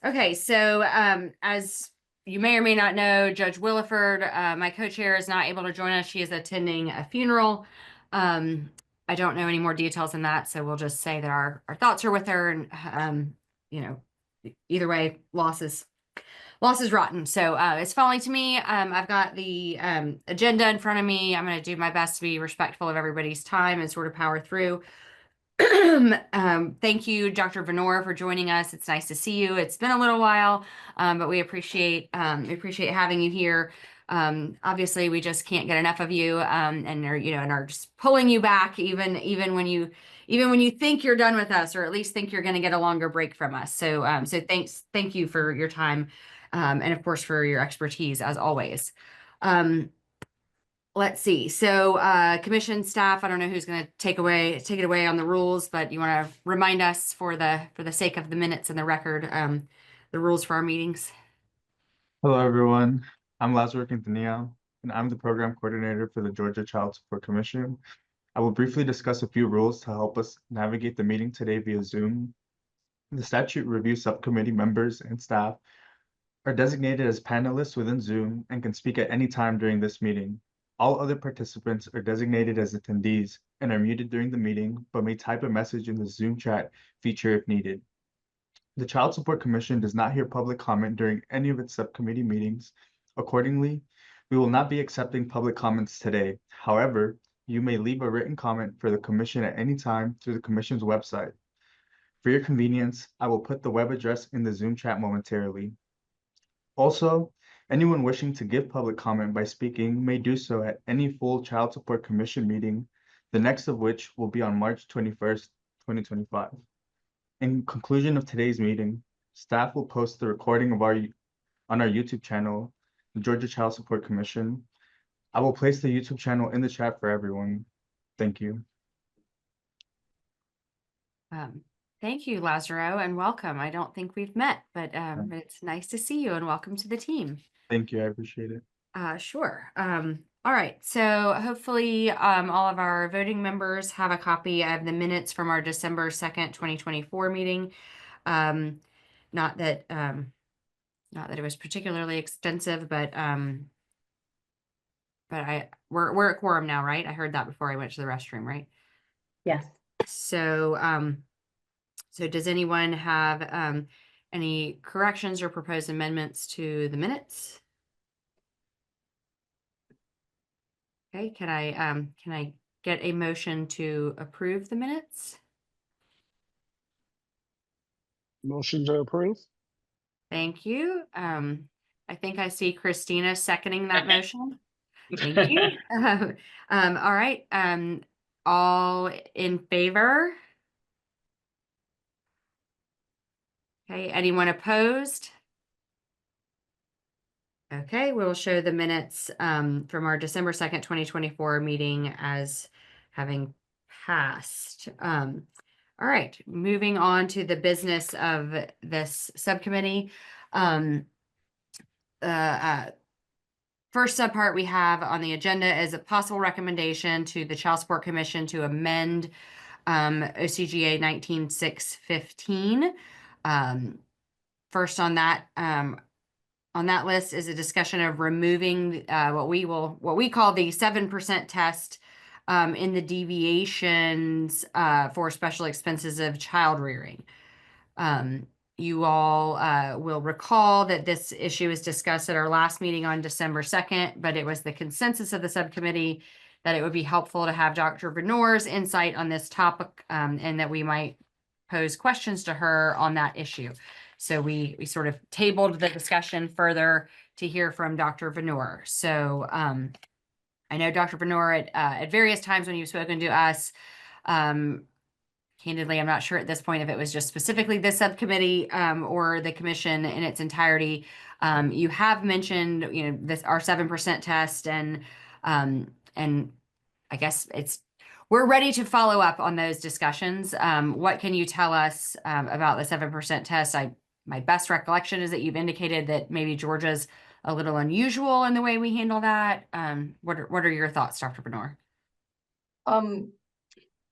Okay, so as you may or may not know, Judge Williford, my co-chair, is not able to join us. She is attending a funeral. I don't know any more details than that, so we'll just say that our thoughts are with her, and you know, either way, loss is rotten. So it's falling to me. I've got the agenda in front of me. I'm going to do my best to be respectful of everybody's time and sort of power through. Thank you, Dr. Venor, for joining us. It's nice to see you. It's been a little while, but we appreciate having you here. Obviously, we just can't get enough of you, and are just pulling you back, even when you think you're done with us, or at least think you're going to get a longer break from us. So thank you for your time, and of course for your expertise as always. Let's see. So, commission staff, I don't know who's going to take it away on the rules, but you want to remind us for the sake of the minutes and the record, the rules for our meetings. Hello, everyone. I'm Lazaro Quintanilla, and I'm the program coordinator for the Georgia Child Support Commission. I will briefly discuss a few rules to help us navigate the meeting today via Zoom. The statute review subcommittee members and staff are designated as panelists within Zoom and can speak at any time during this meeting. All other participants are designated as attendees and are muted during the meeting, but may type a message in the Zoom chat feature if needed. The Child Support Commission does not hear public comment during any of its subcommittee meetings. Accordingly, we will not be accepting public comments today. However, you may leave a written comment for the Commission at any time through the Commission's website. For your convenience, I will put the web address in the Zoom chat momentarily. Also, anyone wishing to give public comment by speaking may do so at any full Child Support Commission meeting, the next of which will be on March 21st, 2025. In conclusion of today's meeting, staff will post the recording of on our YouTube channel, the Georgia Child Support Commission. I will place the YouTube channel in the chat for everyone. Thank you. Thank you, Lazaro, and welcome. I don't think we've met, but it's nice to see you, and welcome to the team. Thank you. I appreciate it. Sure. All right. So hopefully all of our voting members have a copy of the minutes from our December 2nd, 2024 meeting. Not that it was particularly extensive, but we're at quorum now, right? I heard that before I went to the restroom, right? Yes. So so does anyone have any corrections or proposed amendments to the minutes? Okay, can I get a motion to approve the minutes? Motion to approve. Thank you. I think I see Christina seconding that motion. Thank you. All right. All in favor? Okay, anyone opposed? Okay, we will show the minutes from our December 2nd, 2024 meeting as having passed. All right, moving on to the business of this subcommittee. First subpart we have on the agenda is a possible recommendation to the Child Support Commission to amend OCGA 19615. First on that list is a discussion of removing what we call the 7% test in the deviations for special expenses of child rearing. You all will recall that this issue was discussed at our last meeting on December 2nd, but it was the consensus of the subcommittee that it would be helpful to have Dr. Venor's insight on this topic, and that we might pose questions to her on that issue. So we sort of tabled the discussion further to hear from Dr. Venor. So I know Dr. Venor at various times when you've spoken to us, candidly, I'm not sure at this point if it was just specifically this subcommittee or the commission in its entirety. You have mentioned, our 7% test, and I guess we're ready to follow up on those discussions. What can you tell us about the 7% test? My best recollection is that you've indicated that maybe Georgia's a little unusual in the way we handle that. What are your thoughts, Dr. Venor?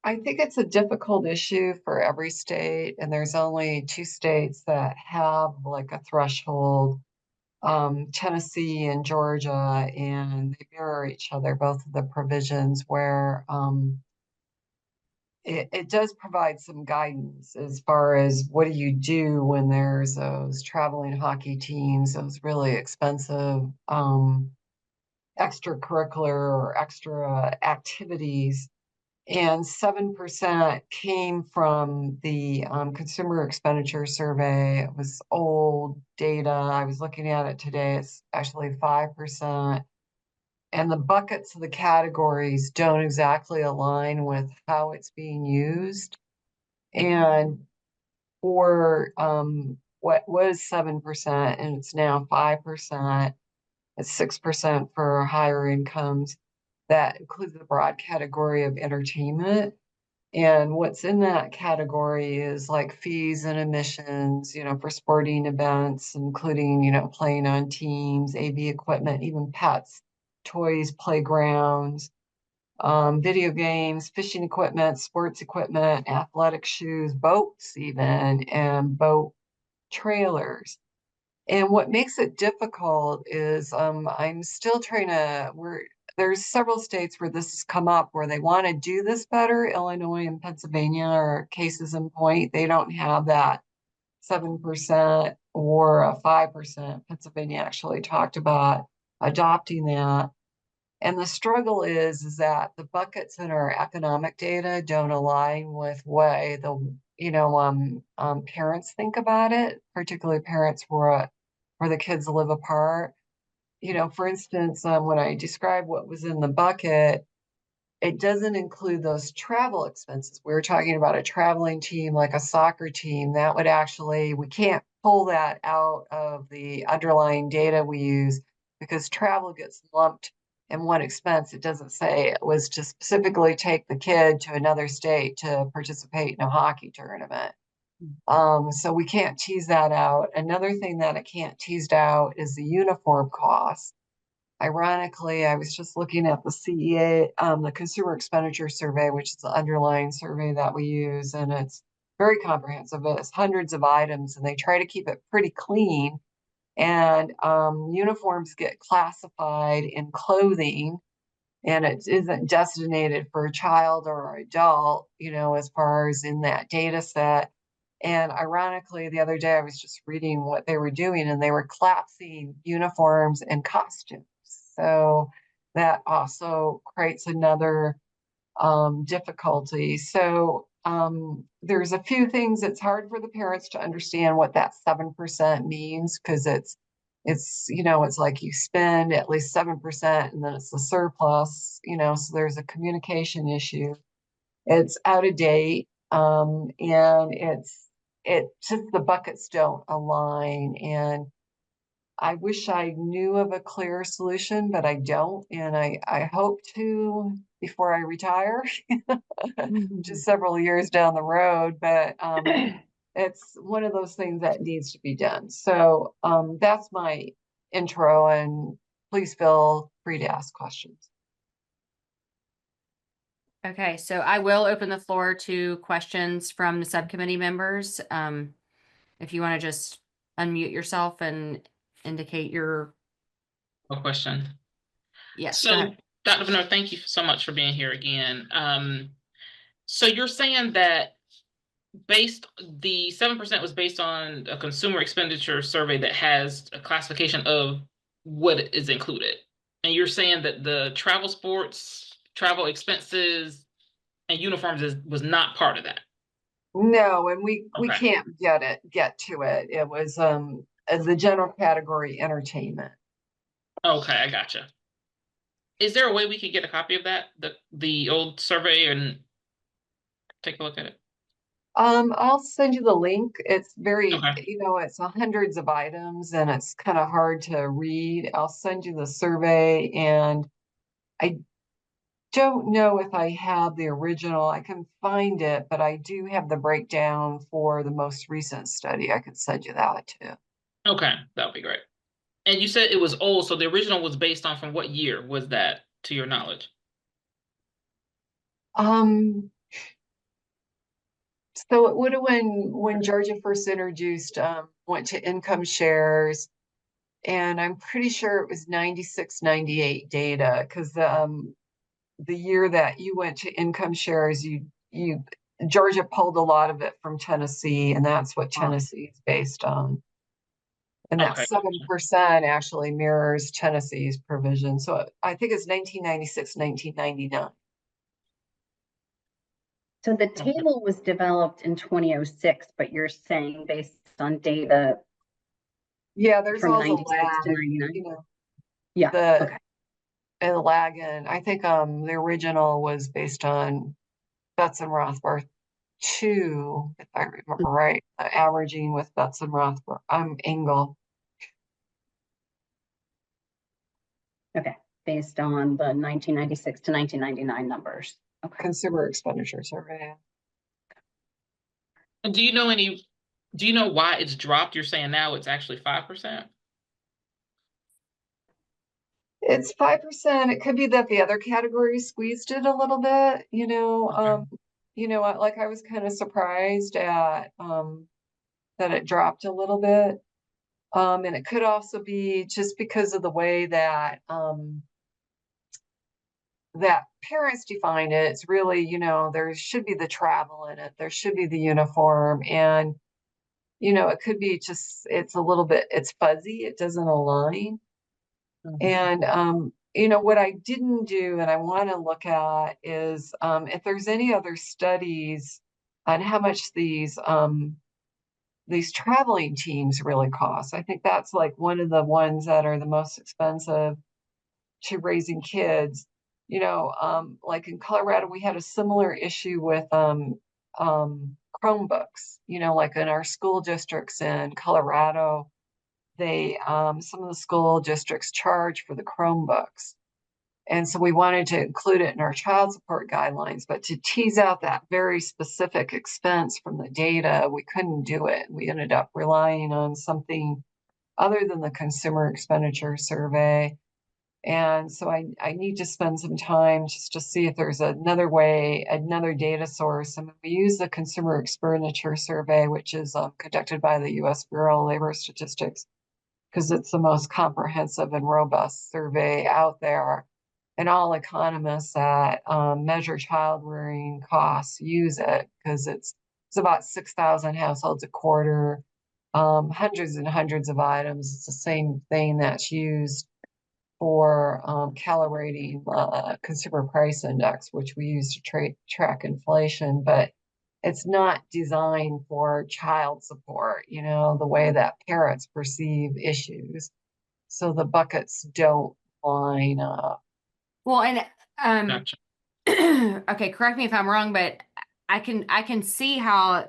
I think it's a difficult issue for every state, and there's only 2 states that have like a threshold, Tennessee and Georgia, and they mirror each other, both of the provisions where it does provide some guidance as far as what do you do when there's those traveling hockey teams, those really expensive extracurricular or extra activities. And 7% came from the consumer expenditure survey. It was old data. I was looking at it today. It's actually 5%. And the buckets of the categories don't exactly align with how it's being used. And for what was 7% and it's now 5%, it's 6% for higher incomes. That includes the broad category of entertainment. And what's in that category is like fees and admissions, for sporting events, including, playing on teams, AV equipment, even pets, toys, playgrounds, video games, fishing equipment, sports equipment, athletic shoes, boats even, and boat trailers. And what makes it difficult is I'm still trying to, there's several states where this has come up where they want to do this better. Illinois and Pennsylvania are cases in point. They don't have that 7% or a 5%. Pennsylvania actually talked about adopting that. And the struggle is that the buckets in our economic data don't align with what the parents think about it, particularly parents where the kids live apart. For instance, when I describe what was in the bucket, it doesn't include those travel expenses. We were talking about a traveling team, like a soccer team, that would actually, we can't pull that out of the underlying data we use because travel gets lumped in one expense. It doesn't say it was to specifically take the kid to another state to participate in a hockey tournament. So we can't tease that out. Another thing that it can't tease out is the uniform costs. Ironically, I was just looking at the CEA, the Consumer Expenditure Survey, which is the underlying survey that we use, and it's very comprehensive. It's hundreds of items, and they try to keep it pretty clean. And uniforms get classified in clothing, and it isn't designated for a child or adult, as far as in that data set. And ironically, the other day I was just reading what they were doing, and they were collapsing uniforms and costumes. So that also creates another difficulty. So there's a few things. It's hard for the parents to understand what that 7% means, because it's like you spend at least 7% and then it's the surplus, so there's a communication issue. It's out of date, and it just, the buckets don't align. And I wish I knew of a clear solution, but I don't. And I hope to before I retire, just several years down the road. But it's one of those things that needs to be done. So that's my intro, and please feel free to ask questions. Okay, so I will open the floor to questions from the subcommittee members. If you want to just unmute yourself and indicate your question. Yes. So, Dr. Bernard, thank you so much for being here again. So you're saying that the 7% was based on a consumer expenditure survey that has a classification of what is included. And you're saying that the travel expenses and uniforms was not part of that. No, and we Okay. can't get to it. It was the general category entertainment. Okay, I gotcha. Is there a way we could get a copy of that, the old survey, and take a look at it? I'll send you the link. It's very, Okay. it's hundreds of items and it's kind of hard to read. I'll send you the survey, and I don't know if I have the original. I can find it, but I do have the breakdown for the most recent study. I could send you that too. Okay, that would be great. And you said it was old, so the original was based on from what year was that, to your knowledge? So it would have when Georgia first introduced, went to income shares. And I'm pretty sure it was 96, 98 data, because the year that you went to income shares, Georgia pulled a lot of it from Tennessee, and that's what Tennessee is based on. And that Okay. 7% actually mirrors Tennessee's provision. So I think it's 1996, 1999. So the table was developed in 2006, but you're saying based on data Yeah, there's from always a 96 lag, to 99? you know, Yeah, the okay. and the lag in. I think the original was based on Betts and Rothbard 2, if I remember right, averaging with Betts and Rothbard, Engel. Okay, based on the 1996 to 1999 numbers. Okay. Consumer expenditure survey. And do you know why it's dropped? You're saying now it's actually 5%? It's 5%. It could be that the other categories squeezed it a little bit, like I was kind of surprised at that it dropped a little bit. And it could also be just because of the way that that parents define it. It's really, there should be the travel in it, there should be the uniform, and it could be just it's a little bit, it's fuzzy, it doesn't align. And what I didn't do and I want to look at is if there's any other studies on how much these traveling teams really cost. I think that's like one of the ones that are the most expensive to raising kids. Like in Colorado, we had a similar issue with Chromebooks, like in our school districts in Colorado, some of the school districts charge for the Chromebooks. And so we wanted to include it in our child support guidelines, but to tease out that very specific expense from the data, we couldn't do it. We ended up relying on something other than the consumer expenditure survey. And so I need to spend some time just to see if there's another way, another data source. I mean, we use the consumer expenditure survey, which is conducted by the U.S. Bureau of Labor Statistics, because it's the most comprehensive and robust survey out there. And all economists that measure child rearing costs use it, because it's about 6,000 households a quarter, hundreds and hundreds of items. It's the same thing that's used for calibrating consumer price index, which we use to track inflation, but it's not designed for child support, the way that parents perceive issues. So the buckets don't line up. Well, and Gotcha. okay, correct me if I'm wrong, but I can see how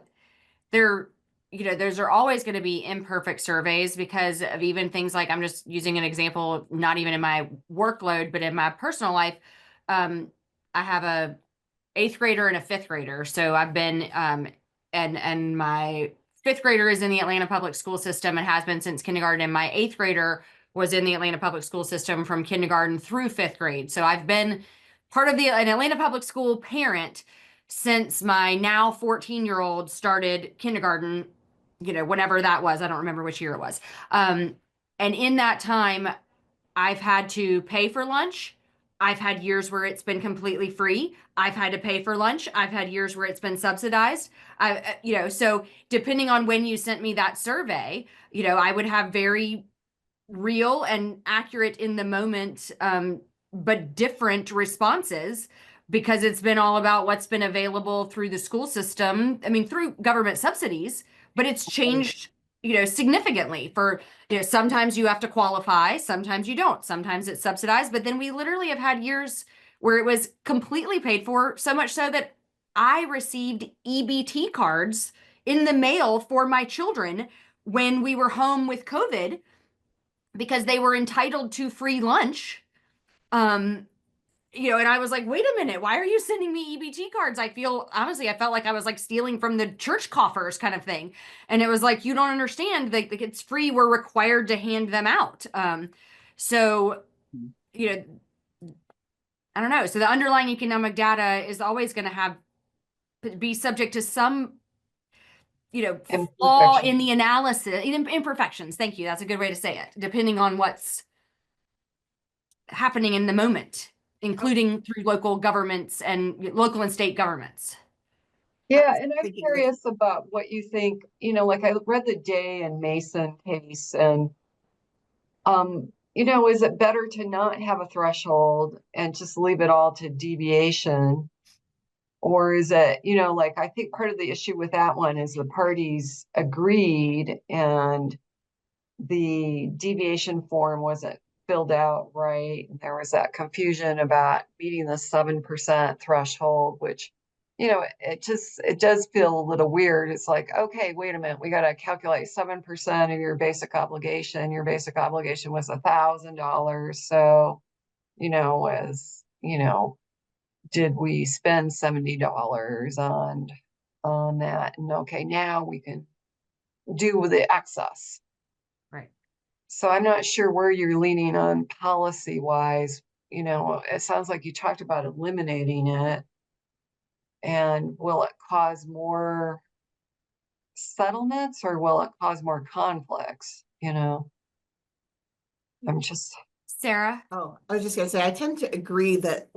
those are always going to be imperfect surveys because of even things like, I'm just using an example, not even in my workload, but in my personal life. I have a 8th grader and a 5th grader. So I've been, and my 5th grader is in the Atlanta public school system and has been since kindergarten. And my 8th grader was in the Atlanta public school system from kindergarten through 5th grade. So I've been part of an Atlanta public school parent since my now 14-year-old started kindergarten, whenever that was. I don't remember which year it was. And in that time, I've had to pay for lunch. I've had years where it's been completely free. I've had to pay for lunch. I've had years where it's been subsidized. So depending on when you sent me that survey, I would have very real and accurate in the moment, but different responses because it's been all about what's been available through the school system. I mean, through government subsidies, but it's changed, significantly for, sometimes you have to qualify, sometimes you don't, sometimes it's subsidized, but then we literally have had years where it was completely paid for, so much so that I received EBT cards in the mail for my children when we were home with COVID because they were entitled to free lunch. And I was like, wait a minute, why are you sending me EBT cards? I felt like I was like stealing from the church coffers kind of thing. And it was like, you don't understand that it's free. We're required to hand them out. So, I don't know. So the underlying economic data is always going to be subject to some flaw in Imperfection. the analysis, imperfections. Thank you. That's a good way to say it, depending on what's happening in the moment, including through local governments and local and state governments. Yeah, and I'm thinking curious about what you think, like I read the Day and Mason case, and is it better to not have a threshold and just leave it all to deviation? Or is it, like I think part of the issue with that one is the parties agreed and the deviation form wasn't filled out right. And there was that confusion about meeting the 7% threshold, which, it does feel a little weird. It's like, okay, wait a minute, we got to calculate 7% of your basic obligation. Your basic obligation was $1,000. So, did we spend $70 on that? And okay, now we can do the excess. Right. So I'm not sure where you're leaning on policy wise. It sounds like you talked about eliminating it. And will it cause more settlements or will it cause more conflicts? I'm just. Sarah? Oh, I was just gonna say, I tend to agree that,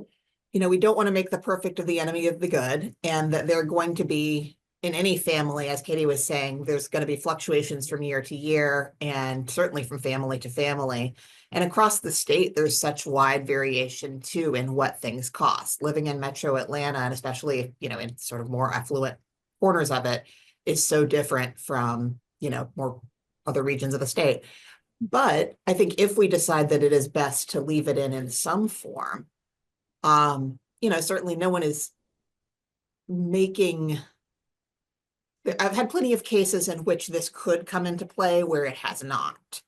we don't want to make the perfect of the enemy of the good, and that they're going to be, in any family, as Katie was saying, there's going to be fluctuations from year to year, and certainly from family to family. And across the state, there's such wide variation too in what things cost. Living in Metro Atlanta, and especially, in sort of more affluent corners of it, is so different from, more other regions of the state. But I think if we decide that it is best to leave it in some form, certainly no one is making. I've had plenty of cases in which this could come into play where it has not.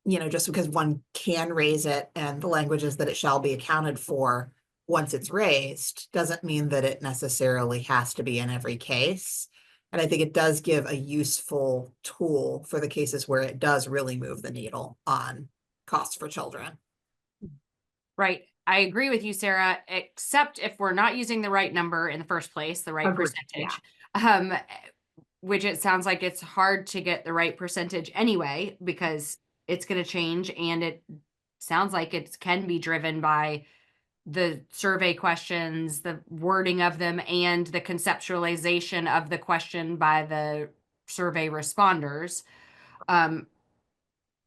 Just because one can raise it and the language is that it shall be accounted for once it's raised doesn't mean that it necessarily has to be in every case. And I think it does give a useful tool for the cases where it does really move the needle on costs for children. Right. I agree with you, Sarah, except if we're not using the right number in the first place, the right Agreed, percentage, which it sounds like it's hard to get the right percentage anyway, because it's going to change. And it sounds like it can be driven by the survey questions, the wording of them, and the conceptualization of the question by the survey responders.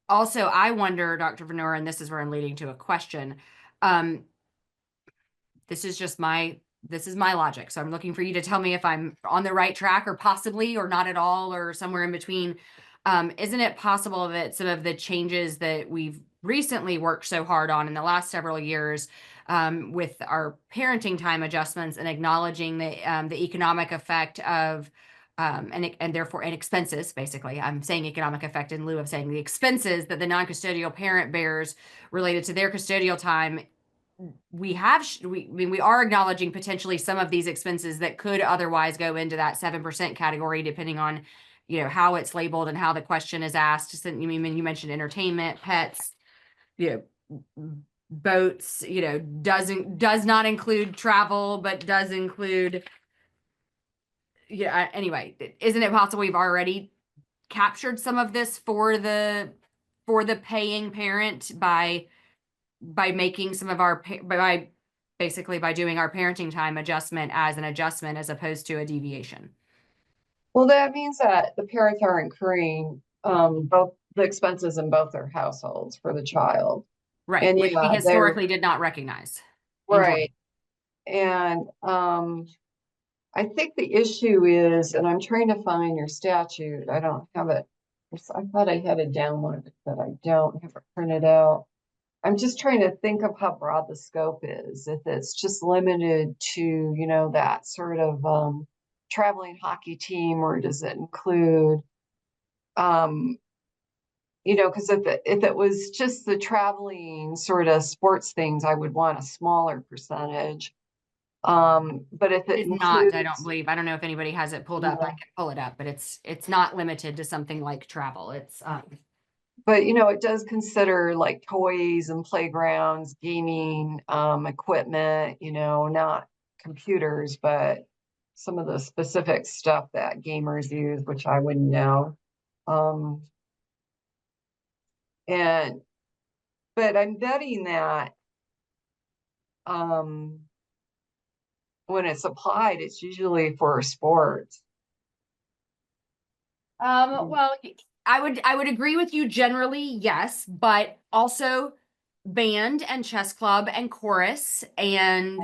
Also, I wonder, Dr. Veneur, and this is where I'm leading to a question. This is my logic. So I'm looking for you to tell me if I'm on the right track or possibly or not at all or somewhere in between. Isn't it possible that some of the changes that we've recently worked so hard on in the last several years with our parenting time adjustments and acknowledging the economic effect of and therefore and expenses, basically, I'm saying economic effect in lieu of saying the expenses that the non-custodial parent bears related to their custodial time, we are acknowledging potentially some of these expenses that could otherwise go into that 7% category, depending on, how it's labeled and how the question is asked. So, you mentioned entertainment, pets, boats, does not include travel, but does include. Yeah. Anyway, isn't it possible we've already captured some of this for the paying parent by making some of our by doing our parenting time adjustment as an adjustment as opposed to a deviation? Well, that means that the parents are incurring both the expenses in both their households for the child. Right, And which we yeah, historically did not recognize. in Georgia. right. And I think the issue is, and I'm trying to find your statute. I don't have it. I thought I had it downloaded, but I don't have it printed out. I'm just trying to think of how broad the scope is. If it's just limited to, that sort of traveling hockey team, or does it include, because if it was just the traveling sort of sports things, I would want a smaller percentage. But if it It's includes, not, I don't believe, I don't know if anybody has it pulled up, I can pull it up, but it's not limited to something like travel. It's but it does consider like toys and playgrounds, gaming, equipment, not computers, but some of the specific stuff that gamers use, which I wouldn't know. But I'm betting that when it's applied, it's usually for sports. Well, I would agree with you generally, yes, but also band and chess club and chorus and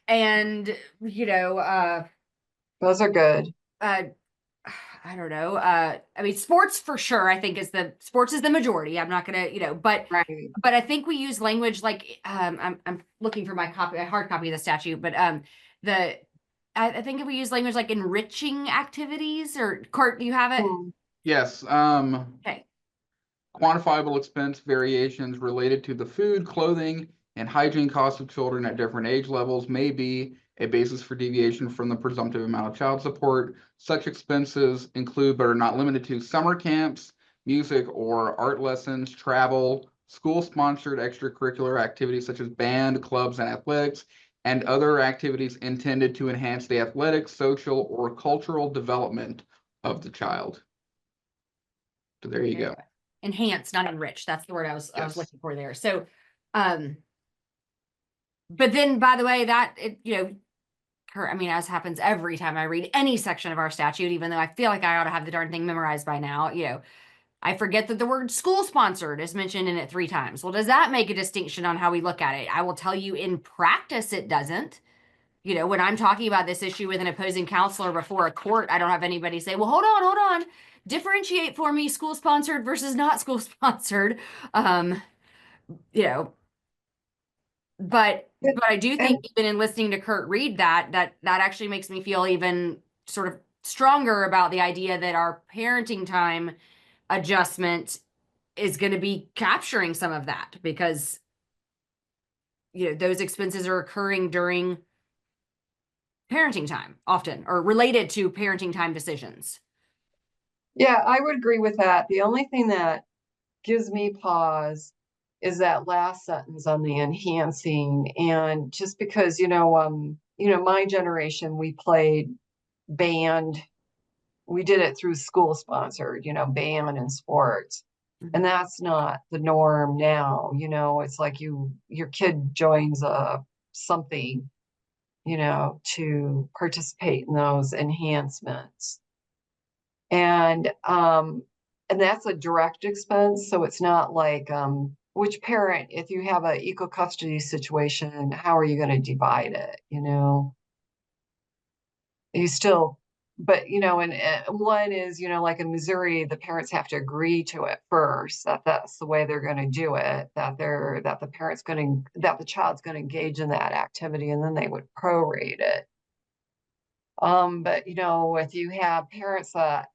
and you know Those are good. I don't know. I mean, sports for sure. I think sports is the majority. I'm not gonna, but Right. but I think we use language like I'm looking for my hard copy of the statute, but I think if we use language like enriching activities or Court, do you have it? Yes, Okay. quantifiable expense variations related to the food, clothing, and hygiene costs of children at different age levels may be a basis for deviation from the presumptive amount of child support. Such expenses include, but are not limited to, summer camps, music or art lessons, travel, school-sponsored extracurricular activities such as band, clubs, and athletics, and other activities intended to enhance the athletic, social, or cultural development of the child. So there you go. Enhance, not enrich. That's the word I was Yes. looking for there. So, but then by the way, that I mean, as happens every time I read any section of our statute, even though I feel like I ought to have the darn thing memorized by now, I forget that the word school sponsored is mentioned in it 3 times. Well, does that make a distinction on how we look at it? I will tell you in practice, it doesn't. When I'm talking about this issue with an opposing counselor before a court, I don't have anybody say, well, hold on. Differentiate for me school sponsored versus not school sponsored. But I do think even in listening to Kurt read that actually makes me feel even sort of stronger about the idea that our parenting time adjustment is going to be capturing some of that, because those expenses are occurring during parenting time often, or related to parenting time decisions. Yeah, I would agree with that. The only thing that gives me pause is that last sentence on the enhancing. And just because, my generation, we played band. We did it through school sponsored, band and sports. And that's not the norm now. It's like your kid joins something, to participate in those enhancements. And that's a direct expense. So it's not like which parent, if you have an equal custody situation, how are you going to divide it? You still, but and one is, like in Missouri, the parents have to agree to it first, that's the way they're going to do it, that the child's going to engage in that activity, and then they would prorate it. But if you have parents that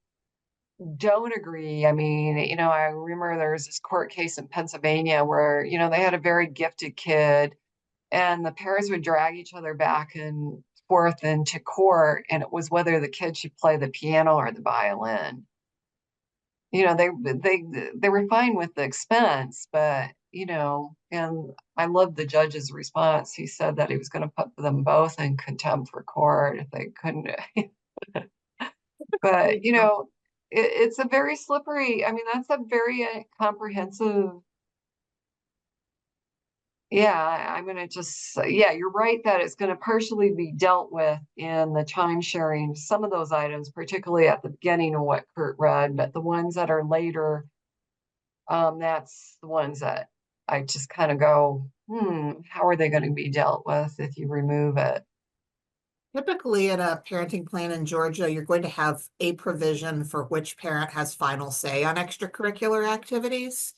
don't agree, I mean, I remember there was this court case in Pennsylvania where, they had a very gifted kid, and the parents would drag each other back and forth into court, and it was whether the kid should play the piano or the violin. They were fine with the expense, but and I love the judge's response. He said that he was going to put them both in contempt for court if they couldn't. But it's a very slippery, I mean, that's a very comprehensive. Yeah, I'm going to just, yeah, you're right that it's going to partially be dealt with in the time sharing, some of those items, particularly at the beginning of what Kurt read, but the ones that are later, that's the ones that I just kind of go, how are they going to be dealt with if you remove it? Typically, in a parenting plan in Georgia, you're going to have a provision for which parent has final say on extracurricular activities.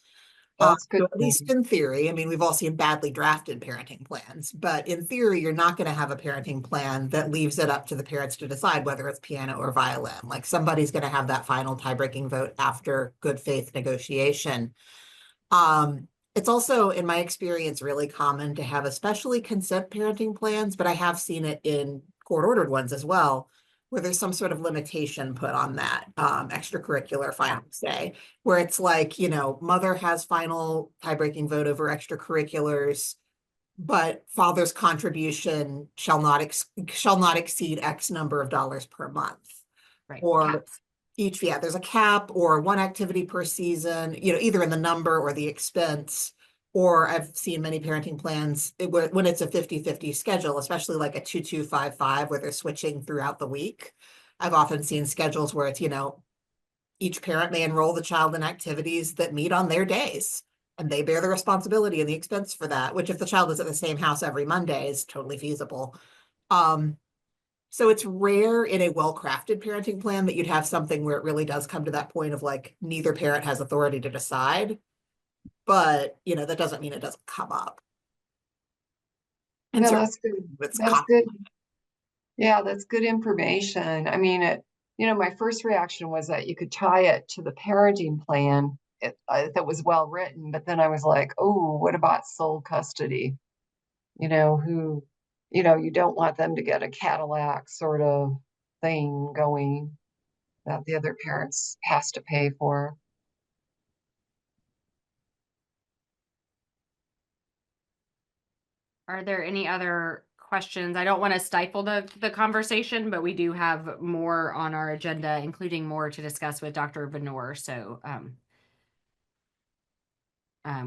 That's good. So at least in theory, I mean, we've all seen badly drafted parenting plans, but in theory, you're not going to have a parenting plan that leaves it up to the parents to decide whether it's piano or violin. Like, somebody's going to have that final tie-breaking vote after good faith negotiation. It's also, in my experience, really common to have especially consent parenting plans, but I have seen it in court-ordered ones as well, where there's some sort of limitation put on that extracurricular final say, where it's like, mother has final tie-breaking vote over extracurriculars, but father's contribution shall not exceed X number of dollars per month. Right. Or caps. there's a cap or one activity per season, either in the number or the expense. Or I've seen many parenting plans when it's a 50-50 schedule, especially like a 2-2-5-5 where they're switching throughout the week. I've often seen schedules where it's, each parent may enroll the child in activities that meet on their days, and they bear the responsibility and the expense for that, which if the child is at the same house every Monday is totally feasible. So it's rare in a well-crafted parenting plan that you'd have something where it really does come to that point of like, neither parent has authority to decide. But, that doesn't mean it doesn't come up. And No, so that's good. it's That's common. good. Yeah, that's good information. I mean, my first reaction was that you could tie it to the parenting plan that was well written, but then I was like, oh, what about sole custody? Who, you don't want them to get a Cadillac sort of thing going that the other parents has to pay for. Are there any other questions? I don't want to stifle the conversation, but we do have more on our agenda, including more to discuss with Dr. Venor. So I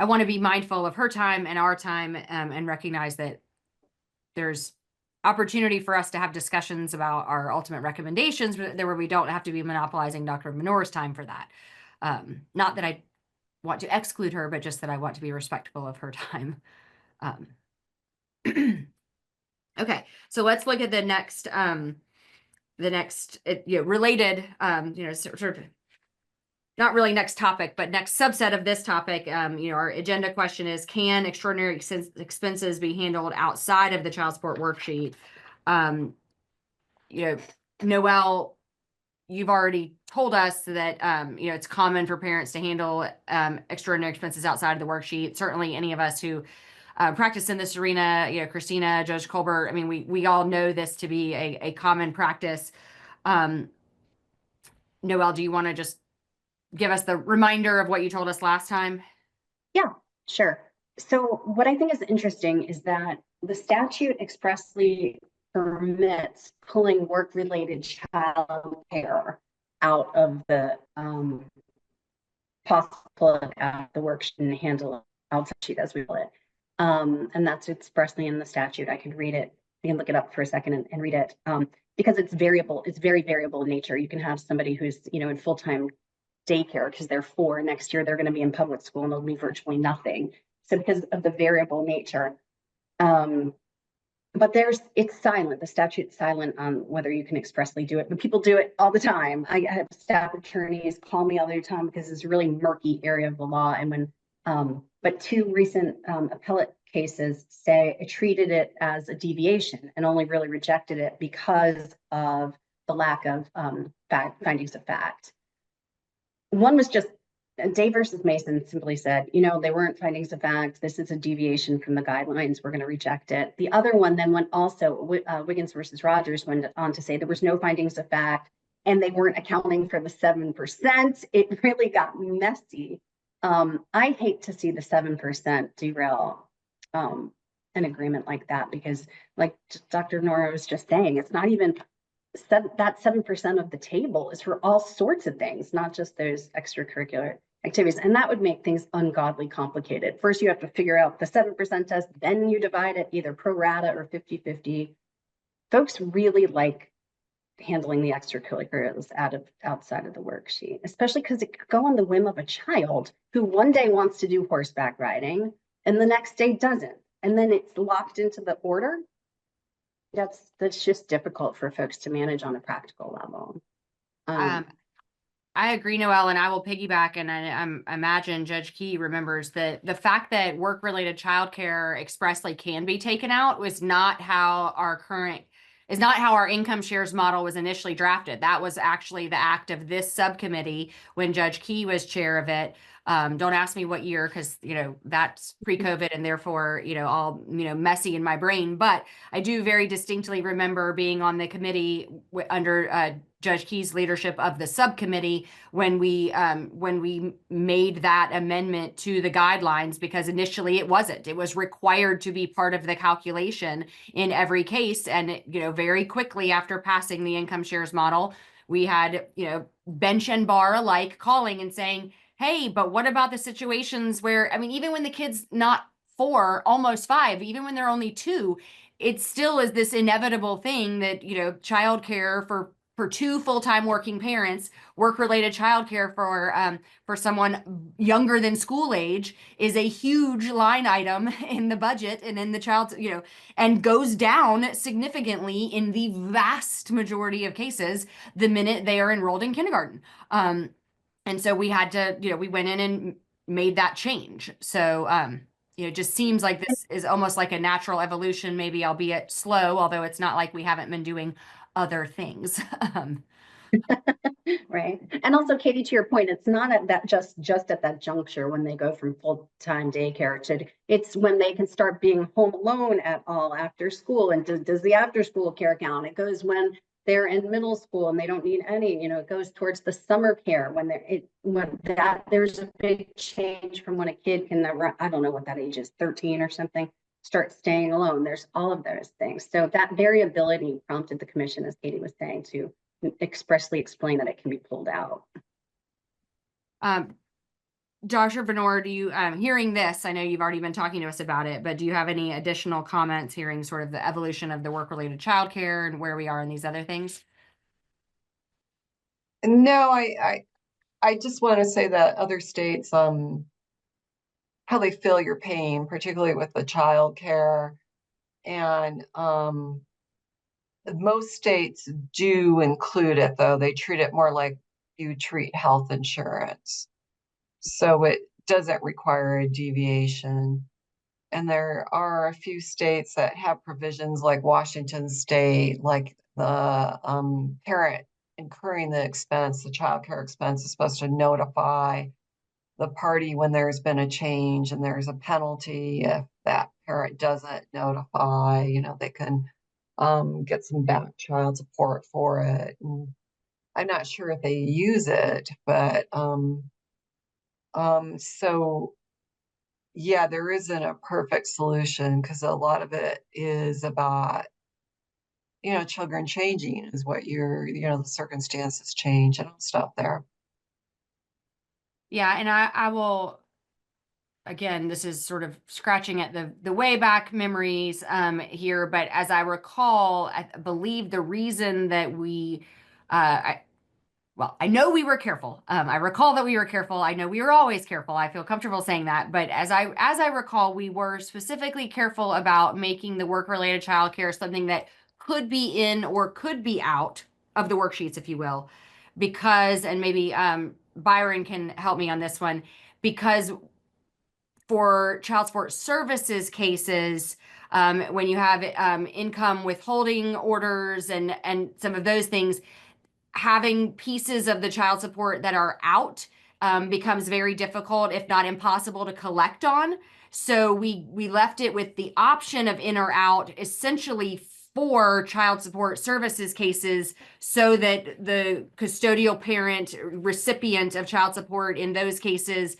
want to be mindful of her time and our time, and recognize that there's opportunity for us to have discussions about our ultimate recommendations where we don't have to be monopolizing Dr. Venor's time for that. Not that I want to exclude her, but just that I want to be respectful of her time. Okay, so let's look at the next related, sort of not really next topic, but next subset of this topic. Our agenda question is, can extraordinary expenses be handled outside of the child support worksheet? Noelle, you've already told us that, it's common for parents to handle extraordinary expenses outside of the worksheet. Certainly any of us who practice in this arena, Christina, Judge Colbert, I mean, we all know this to be a common practice. Noelle, do you want to just give us the reminder of what you told us last time? Yeah, sure. So what I think is interesting is that the statute expressly permits pulling work-related child care out of the possible out the worksheet and handle outside sheet, as we call it. And that's expressly in the statute. I could read it. You can look it up for a second and read it. Because it's variable, it's very variable in nature. You can have somebody who's, in full-time daycare because they're 4. Next year, they're going to be in public school and it'll be virtually nothing. So because of the variable nature, but it's silent. The statute's silent on whether you can expressly do it, but people do it all the time. I have staff attorneys call me all the time because it's a really murky area of the law. And when, but 2 recent appellate cases treated it as a deviation and only really rejected it because of the lack of findings of fact. One was just Day versus Mason simply said, they weren't findings of fact. This is a deviation from the guidelines. We're going to reject it. The other one then went also, Wiggins versus Rogers went on to say there was no findings of fact and they weren't accounting for the 7%. It really got messy. I hate to see the 7% derail an agreement like that because, like Dr. Nora was just saying, it's not even that 7% of the table is for all sorts of things, not just those extracurricular activities. And that would make things ungodly complicated. First, you have to figure out the 7% test, then you divide it either pro rata or 50-50. Folks really like handling the extracurriculars outside of the worksheet, especially because it could go on the whim of a child who one day wants to do horseback riding and the next day doesn't. And then it's locked into the order. That's just difficult for folks to manage on a practical level. I agree, Noelle, and I will piggyback. And I imagine Judge Key remembers that the fact that work-related childcare expressly can be taken out was not how our income shares model was initially drafted. That was actually the act of this subcommittee when Judge Key was chair of it. Don't ask me what year, because that's pre-COVID and therefore all messy in my brain. But I do very distinctly remember being on the committee under Judge Key's leadership of the subcommittee when we made that amendment to the guidelines, because initially it wasn't. It was required to be part of the calculation in every case. And, very quickly after passing the income shares model, we had, bench and bar alike calling and saying, hey, but what about the situations where, even when the kid's not 4, almost 5, even when they're only 2, it still is this inevitable thing that, childcare for 2 full-time working parents, work-related childcare for someone younger than school age is a huge line item in the budget and in the child's, and goes down significantly in the vast majority of cases the minute they are enrolled in kindergarten. And so we had to, we went in and made that change. So, it just seems like this is almost like a natural evolution, maybe albeit slow, although it's not like we haven't been doing other things. Right. And also, Katie, to your point, it's not at that just at that juncture when they go from full-time daycare to, it's when they can start being home alone at all after school. And does the after school care count? It goes when they're in middle school and they don't need any, it goes towards the summer care when there's a big change from when a kid can, I don't know what that age is, 13 or something, start staying alone. There's all of those things. So that variability prompted the commission, as Katie was saying, to expressly explain that it can be pulled out. Dr. Benor, do you, hearing this, I know you've already been talking to us about it, but do you have any additional comments hearing sort of the evolution of the work-related childcare and where we are in these other things? No, I just want to say that other states, how they feel your pain, particularly with the childcare, and most states do include it, though. They treat it more like you treat health insurance. So it doesn't require a deviation. And there are a few states that have provisions like Washington State, like the parent incurring the expense, the child care expense is supposed to notify the party when there's been a change, and there's a penalty if that parent doesn't notify. They can get some back child support for it. And I'm not sure if they use it, but so yeah, there isn't a perfect solution, because a lot of it is about, children changing is what the circumstances change. And I'll stop there. Yeah, and I will, again, this is sort of scratching at the way back memories here, but as I recall, I believe the reason that we, I know we were careful. I recall that we were careful. I know we were always careful. I feel comfortable saying that. But as I recall, we were specifically careful about making the work-related childcare something that could be in or could be out of the worksheets, if you will, because, and maybe Byron can help me on this one, because for child support services cases, when you have income withholding orders and some of those things, having pieces of the child support that are out becomes very difficult, if not impossible, to collect on. So we left it with the option of in or out, essentially for child support services cases, so that the custodial parent recipient of child support in those cases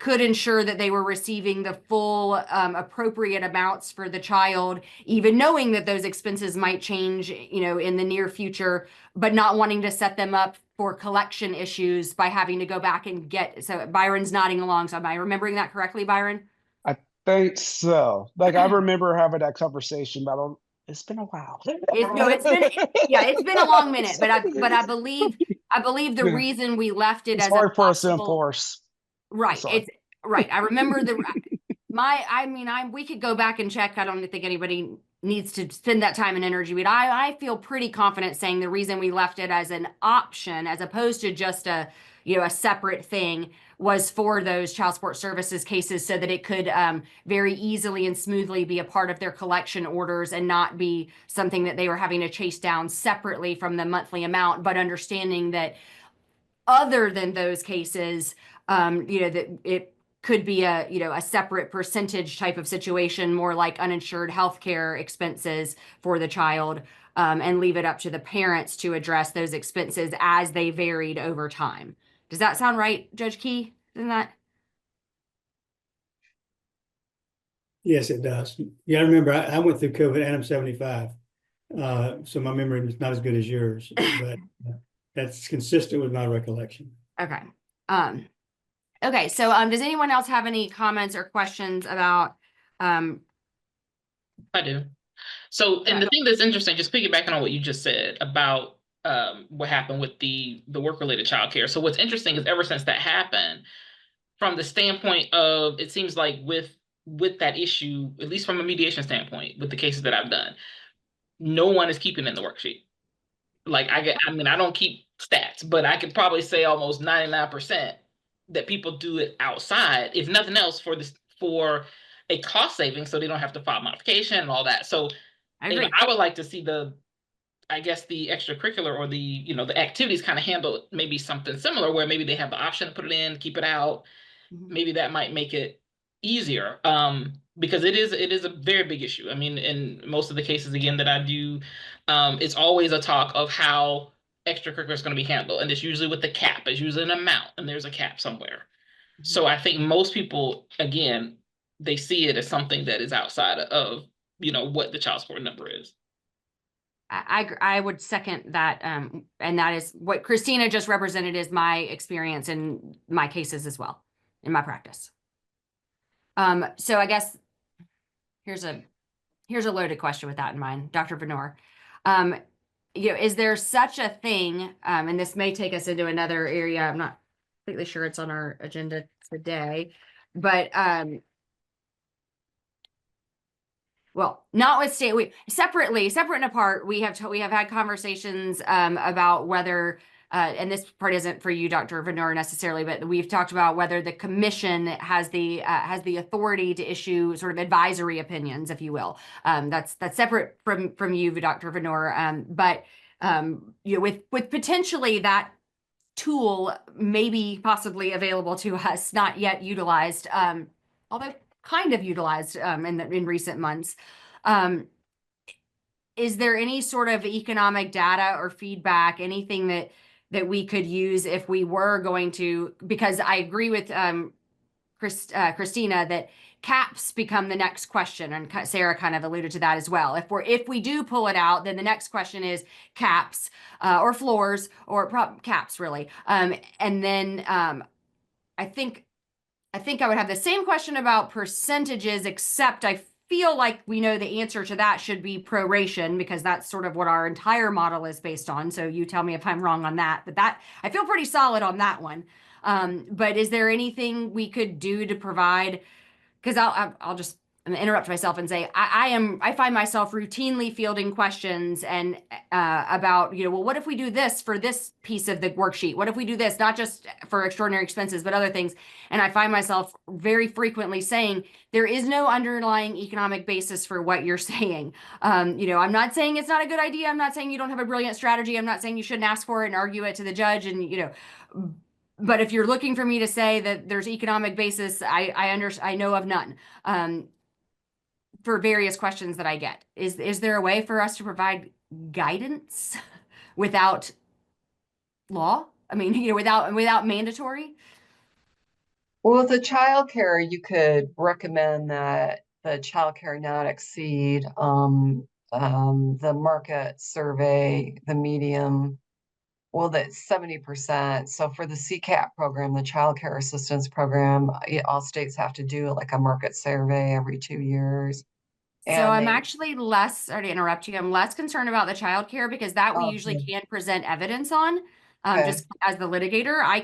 could ensure that they were receiving the full appropriate amounts for the child, even knowing that those expenses might change, in the near future, but not wanting to set them up for collection issues by having to go back and get. So Byron's nodding along. So am I remembering that correctly, Byron? I think so. Like, I remember having that conversation, but it's been a while. It's been a long minute, but I believe the reason we left it It's as hard for us to possible, enforce. right. Sorry. It's right. I remember we could go back and check. I don't think anybody needs to spend that time and energy, but I feel pretty confident saying the reason we left it as an option, as opposed to just a separate thing, was for those child support services cases, so that it could very easily and smoothly be a part of their collection orders and not be something that they were having to chase down separately from the monthly amount, but understanding that other than those cases, that it could be a separate percentage type of situation, more like uninsured healthcare expenses for the child. and leave it up to the parents to address those expenses as they varied over time. Does that sound right, Judge Key? Isn't that? Yes, it does. Yeah, I remember I went through COVID and I'm 75. So my memory is not as good as yours, but that's consistent with my recollection. Okay. Okay, so does anyone else have any comments or questions about I do. So, and the thing that's interesting, just piggybacking on what you just said about what happened with the work-related childcare. So what's interesting is ever since that happened, from the standpoint of, it seems like with that issue, at least from a mediation standpoint, with the cases that I've done, no one is keeping in the worksheet. Like I mean, I don't keep stats, but I could probably say almost 99% that people do it outside, if nothing else, for a cost saving, so they don't have to file modification and all that. So I you know, agree. I would like to see I guess the extracurricular or the activities kind of handle maybe something similar where maybe they have the option to put it in, keep it out. Mhm. Maybe that might make it easier. Because it is a very big issue. I mean, in most of the cases again that I do, it's always a talk of how extracurricular is going to be handled. And it's usually with the cap, it's usually an amount, and there's a cap somewhere. So I think most people, again, they see it as something that is outside of, what the child support number is. I would second that, and that is what Christina just represented is my experience in my cases as well, in my practice. So I guess here's a loaded question with that in mind, Dr. Venor. Is there such a thing, and this may take us into another area, I'm not completely sure it's on our agenda today, but well, notwithstanding, separate and apart, we have had conversations about whether, and this part isn't for you, Dr. Venor, necessarily, but we've talked about whether the commission has the authority to issue sort of advisory opinions, if you will. That's separate from you, Dr. Venor. But with potentially that tool maybe possibly available to us, not yet utilized, although kind of utilized in recent months. Is there any sort of economic data or feedback, anything that we could use if we were going to, because I agree with Christina that caps become the next question, and Sarah kind of alluded to that as well. If we do pull it out, then the next question is caps or floors or caps really. And then I think I would have the same question about percentages, except I feel like we know the answer to that should be proration, because that's sort of what our entire model is based on. So you tell me if I'm wrong on that, but that I feel pretty solid on that one. But is there anything we could do to provide? Because I'll just interrupt myself and say I find myself routinely fielding questions and about, well, what if we do this for this piece of the worksheet? What if we do this, not just for extraordinary expenses, but other things? And I find myself very frequently saying there is no underlying economic basis for what you're saying. I'm not saying it's not a good idea. I'm not saying you don't have a brilliant strategy. I'm not saying you shouldn't ask for it and argue it to the judge. And, but if you're looking for me to say that there's economic basis, I know of none. For various questions that I get. Is there a way for us to provide guidance without law? I mean, without mandatory? Well, with the childcare, you could recommend that the childcare not exceed the market survey, the medium, well, that's 70%. So for the CCAP program, the childcare assistance program, all states have to do like a market survey every 2 years. So I'm actually less, sorry to interrupt you, I'm less concerned about the childcare because that we usually can present evidence on. Just as the litigator, I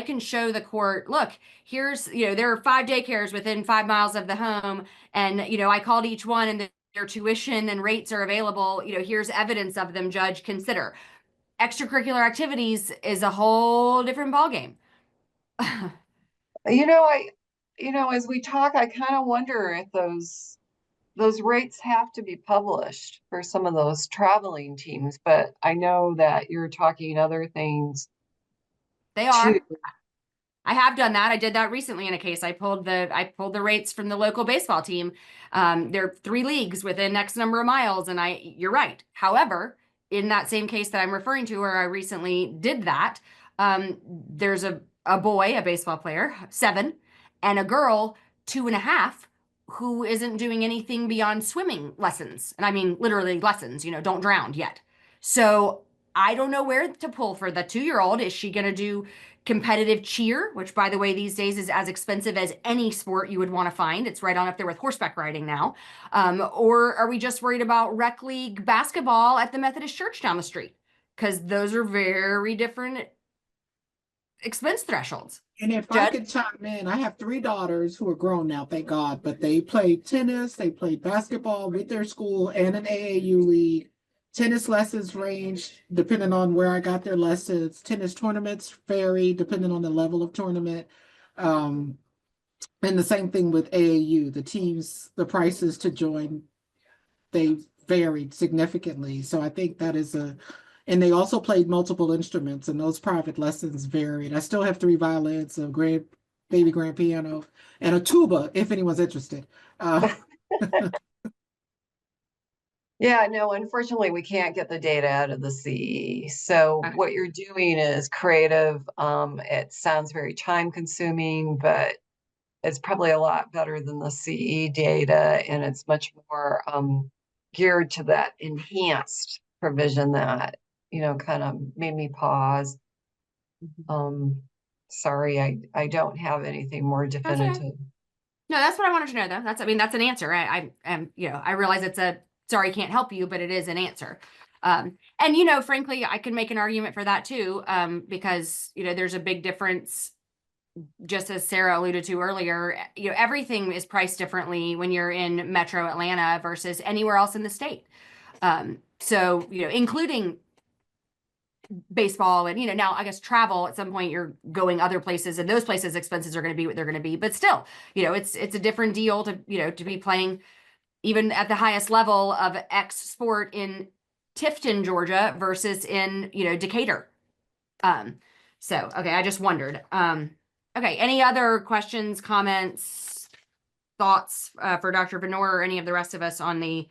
can show the court, look, here's, there are 5 daycares within 5 miles of the home. And, I called each one and their tuition and rates are available. Here's evidence of them, judge, consider. Extracurricular activities is a whole different ballgame. As we talk, I kind of wonder if those rates have to be published for some of those traveling teams, but I know that you're talking other things. They are. too. I have done that. I did that recently in a case. I pulled the rates from the local baseball team. There are 3 leagues within X number of miles, and you're right. However, in that same case that I'm referring to, where I recently did that, there's a boy, a baseball player, 7, and a girl, 2.5, who isn't doing anything beyond swimming lessons. And I mean, literally lessons, don't drown yet. So I don't know where to pull for the 2-year-old. Is she going to do competitive cheer, which by the way, these days is as expensive as any sport you would want to find? It's right on up there with horseback riding now. Or are we just worried about rec league basketball at the Methodist church down the street? Because those are very different expense thresholds. And if I Judd? could chime in, I have 3 daughters who are grown now, thank God, but they played tennis, they played basketball with their school and an AAU league. Tennis lessons range depending on where I got their lessons. Tennis tournaments vary depending on the level of tournament. And the same thing with AAU. The teams, the prices to join, they varied significantly. So I think that is and they also played multiple instruments, and those private lessons varied. I still have 3 violins, a baby grand piano, and a tuba, if anyone's interested. Yeah, no, unfortunately, we can't get the data out of the CE. So Okay. what you're doing is creative. It sounds very time consuming, but it's probably a lot better than the CE data, and it's much more geared to that enhanced provision that, kind of made me pause. Sorry, I don't have anything more okay. definitive. No, that's what I wanted to know, though. That's an answer. I am, I realize it's a sorry, can't help you, but it is an answer. And frankly, I can make an argument for that too, because there's a big difference. Just as Sarah alluded to earlier, everything is priced differently when you're in Metro Atlanta versus anywhere else in the state. So including baseball and now I guess travel. At some point you're going other places, and those places expenses are going to be what they're going to be. But still, it's a different deal to to be playing even at the highest level of X sport in Tifton, Georgia versus in Decatur. So okay, I just wondered. Okay, any other questions, comments, thoughts for Dr. Venor or any of the rest of us on the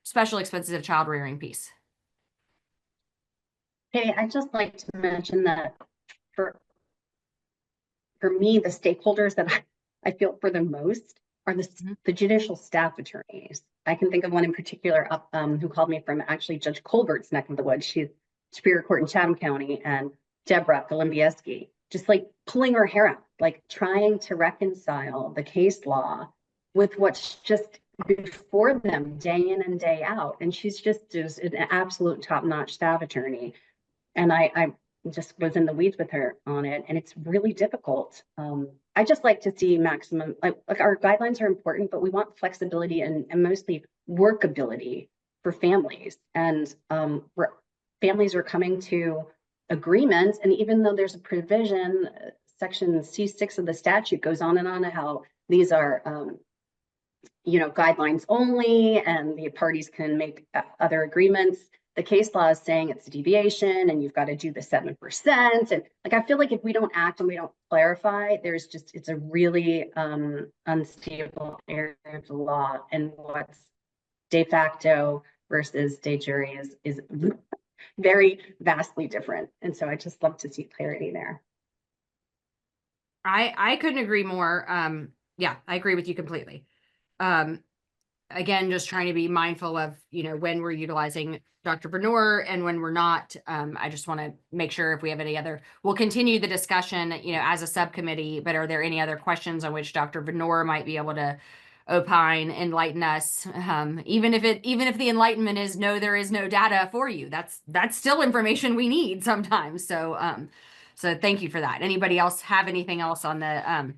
special expenses of child rearing piece? Hey, I'd just like to mention that for me, the stakeholders that I feel for the most are the judicial staff attorneys. I can think of one in particular who called me from actually Judge Colbert's neck of the woods. She's Superior Court in Chatham County, and Deborah Golimbieski, just like pulling her hair out, like trying to reconcile the case law with what's just before them day in and day out. And she's just an absolute top-notch staff attorney. And I just was in the weeds with her on it, and it's really difficult. I just like to see maximum, like our guidelines are important, but we want flexibility and mostly workability for families. And families are coming to agreements, and even though there's a provision, section C6 of the statute goes on and on how these are guidelines only, and the parties can make other agreements. The case law is saying it's a deviation and you've got to do the 7%. And I feel like if we don't act and we don't clarify, it's a really unstable area of the law, and what's de facto versus de jure is very vastly different. And so I just love to see clarity there. I couldn't agree more. Yeah, I agree with you completely. Again, just trying to be mindful of, when we're utilizing Dr. Venor and when we're not. I just want to make sure if we have any other, we'll continue the discussion, as a subcommittee, but are there any other questions on which Dr. Venor might be able to opine, enlighten us? Even if the enlightenment is no, there is no data for you, that's still information we need sometimes. So, so thank you for that. Anybody else have anything else on the,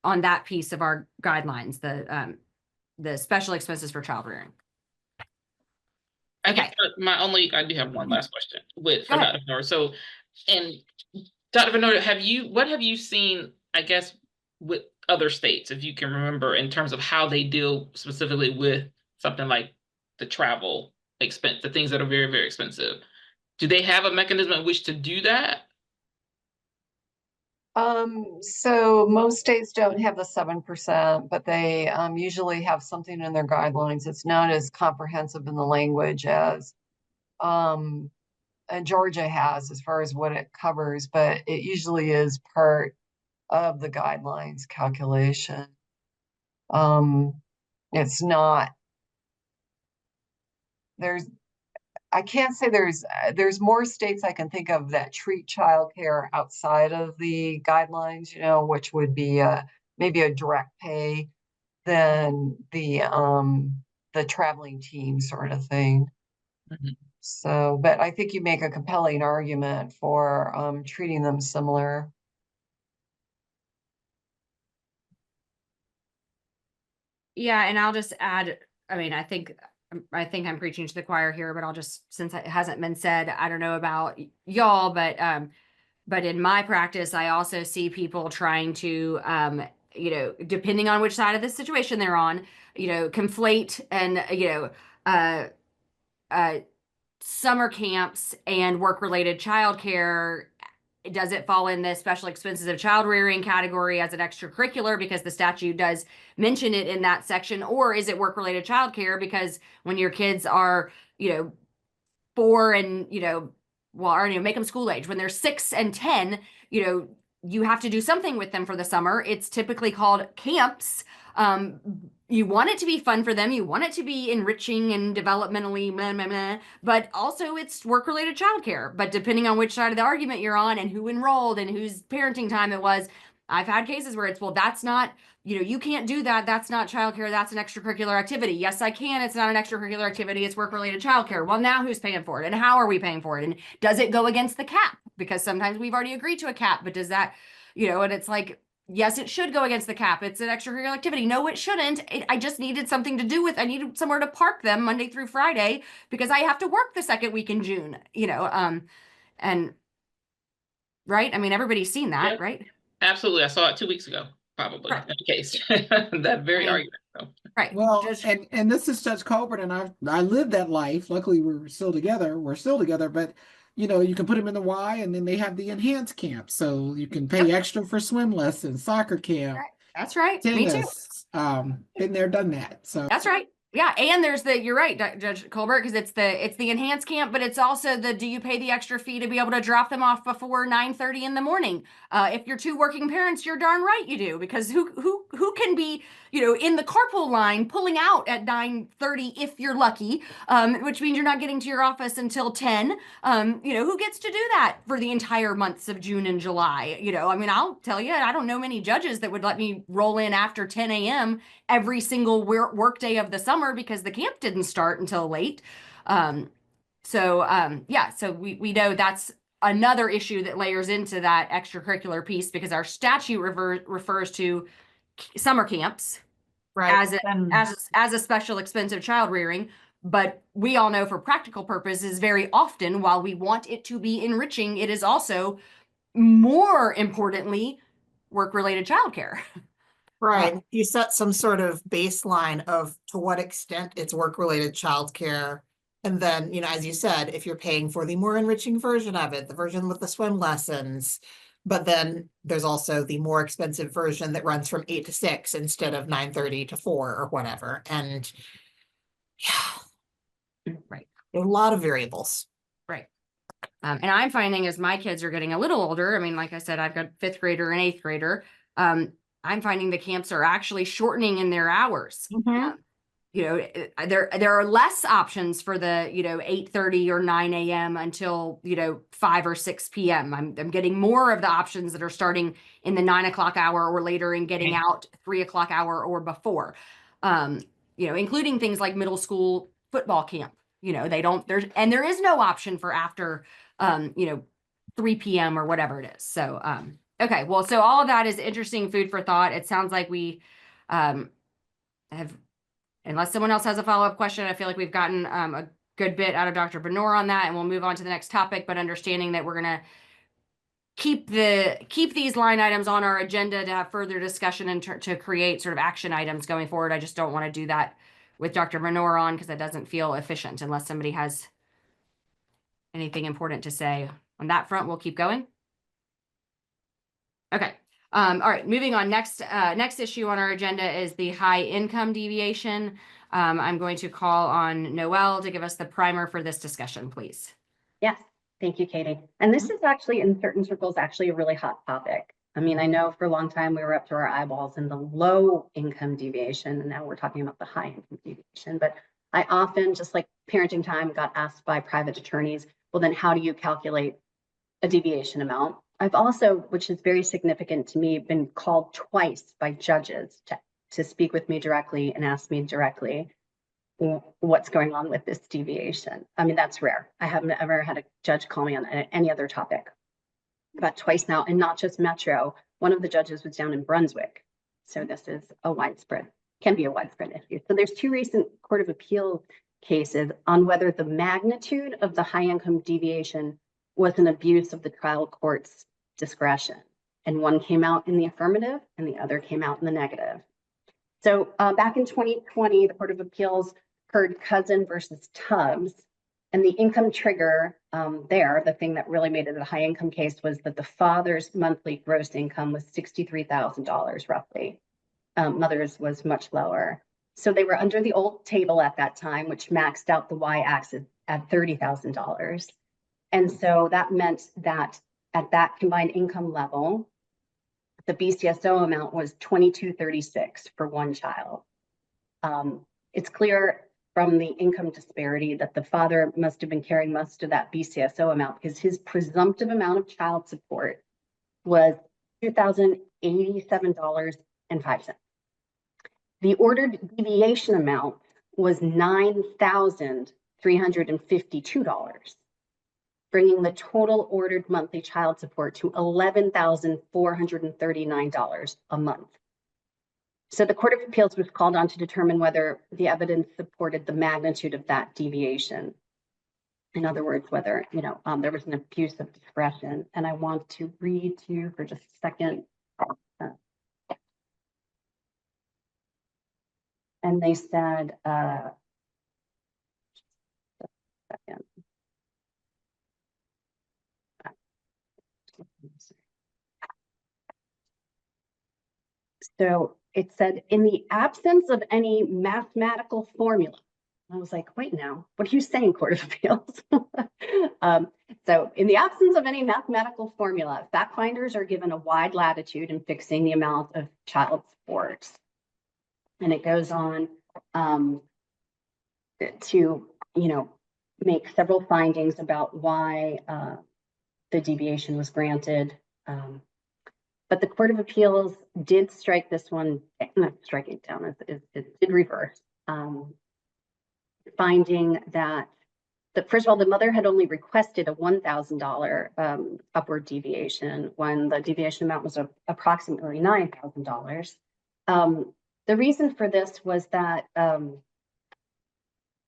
on that piece of our guidelines, the special expenses for child rearing? I guess I do have one last question for Dr. Venor. So, and Dr. Venor, what have you seen, I guess, with other states, if you can remember, in terms of how they deal specifically with something like the travel expense, the things that are very, very expensive? Do they have a mechanism in which to do that? So most states don't have the 7%, but they usually have something in their guidelines. It's not as comprehensive in the language as Georgia has as far as what it covers, but it usually is part of the guidelines calculation. It's not, I can't say there's more states I can think of that treat childcare outside of the guidelines, you know, which would be maybe a direct pay than the traveling team sort of thing. Mhm. So, but I think you make a compelling argument for treating them similar. Yeah, and I'll just add, I mean, I think I'm preaching to the choir here, but I'll just, since it hasn't been said, I don't know about y'all, but in my practice, I also see people trying to, you know, depending on which side of the situation they're on, you know, conflate and, you know, summer camps and work-related childcare. Does it fall in the special expenses of child rearing category as an extracurricular because the statute does mention it in that section? Or is it work-related childcare because when your kids are, you know, 4 and, you know, well, or, you know, make them school age, when they're 6 and 10, you know, you have to do something with them for the summer. It's typically called camps. You want it to be fun for them. You want it to be enriching and developmentally, blah, blah, blah, but also it's work-related childcare. But depending on which side of the argument you're on and who enrolled and whose parenting time it was, I've had cases where it's, well, that's not, you know, you can't do that. That's not childcare. That's an extracurricular activity. Yes, I can. It's not an extracurricular activity. It's work-related childcare. Well, now who's paying for it? And how are we paying for it? And does it go against the cap? Because sometimes we've already agreed to a cap, but does that, you know, and it's like, yes, it should go against the cap. It's an extracurricular activity. No, it shouldn't. I just needed something to do with, I needed somewhere to park them Monday through Friday because I have to work the second week in June, you know, and right. I mean, everybody's seen that, Yep. right? Absolutely. I saw it 2 weeks ago, probably, Right. in the case, that very I mean, argument. So. Right. Well, Judge, and this is Judge Colbert, and I lived that life. Luckily, we're still together. But you know, you can put them in the Y, and then they have the enhanced camp, so you can pay extra for swim lessons, soccer camp, right. That's right. Me too. tennis. Been there, done that. So That's right. Yeah, and there's the, you're right, Judge Colbert, because it's the enhanced camp, but it's also the, do you pay the extra fee to be able to drop them off before 9:30 in the morning? If you're 2 working parents, you're darn right you do, because who can be, you know, in the carpool line pulling out at 9:30 if you're lucky, which means you're not getting to your office until 10. You know, who gets to do that for the entire months of June and July? You know, I mean, I'll tell you, I don't know many judges that would let me roll in after 10 a.m. every single work day of the summer because the camp didn't start until late. Yeah, so we know that's another issue that layers into that extracurricular piece because our statute refers to summer camps Right. as a special expensive child rearing. But we all know for practical purposes, very often, while we want it to be enriching, it is also more importantly work-related childcare. Right. You set some sort of baseline of to what extent it's work-related childcare. And then, you know, as you said, if you're paying for the more enriching version of it, the version with the swim lessons, but then there's also the more expensive version that runs from 8 to 6 instead of 9:30 to 4 or whatever. And yeah, Right. a lot of variables. Right. And I'm finding as my kids are getting a little older, I mean, like I said, I've got 5th grader and 8th grader. I'm finding the camps are actually shortening in their hours. You know, there are less options for the, you know, 8:30 or 9 a.m. until, you know, 5 or 6 p.m. I'm getting more of the options that are starting in the 9 o'clock hour or later and getting out 3 o'clock hour or before. You know, including things like middle school football camp. You know, there is no option for after, you know, 3 p.m. or whatever it is. So, okay, well, so all of that is interesting food for thought. It sounds like we have, unless someone else has a follow-up question, I feel like we've gotten a good bit out of Dr. Benor on that, and we'll move on to the next topic, but understanding that we're going to keep these line items on our agenda to have further discussion and to create sort of action items going forward. I just don't want to do that with Dr. Benor on because it doesn't feel efficient unless somebody has anything important to say on that front. We'll keep going. Okay. All right, moving on. Next issue on our agenda is the high income deviation. I'm going to call on Noelle to give us the primer for this discussion, please. Yes, thank you, Katie. And this is actually in certain circles, actually a really hot topic. I mean, I know for a long time we were up to our eyeballs in the low income deviation, and now we're talking about the high income deviation. But I often, just like Parenting Time, got asked by private attorneys, well, then how do you calculate a deviation amount? I've also, which is very significant to me, been called twice by judges to speak with me directly and ask me directly what's going on with this deviation. I mean, that's rare. I haven't ever had a judge call me on any other topic, but twice now, and not just Metro. One of the judges was down in Brunswick. So this is can be a widespread issue. So there's 2 recent Court of Appeals cases on whether the magnitude of the high income deviation was an abuse of the trial court's discretion. And one came out in the affirmative and the other came out in the negative. So back in 2020, the Court of Appeals heard Cousin versus Tubbs, and the income trigger the thing that really made it a high income case was that the father's monthly gross income was $63,000 roughly. Mother's was much lower. So they were under the old table at that time, which maxed out the y-axis at $30,000. And so that meant that at that combined income level, the BCSO amount was $2236 for one child. It's clear from the income disparity that the father must have been carrying most of that BCSO amount because his presumptive amount of child support was $2,087.05. The ordered deviation amount was $9,352, bringing the total ordered monthly child support to $11,439 a month. So the Court of Appeals was called on to determine whether the evidence supported the magnitude of that deviation. In other words, whether there was an abuse of discretion. And I want to read to you for just a second. And they said, so it said, in the absence of any mathematical formula. I was like, wait now, what are you saying, Court of Appeals? So in the absence of any mathematical formula, fact finders are given a wide latitude in fixing the amount of child support. And it goes on to, make several findings about why the deviation was granted. But the Court of Appeals did strike this one, not strike it down, it did reverse, finding that, first of all, the mother had only requested a $1,000 upward deviation when the deviation amount was approximately $9,000. The reason for this was that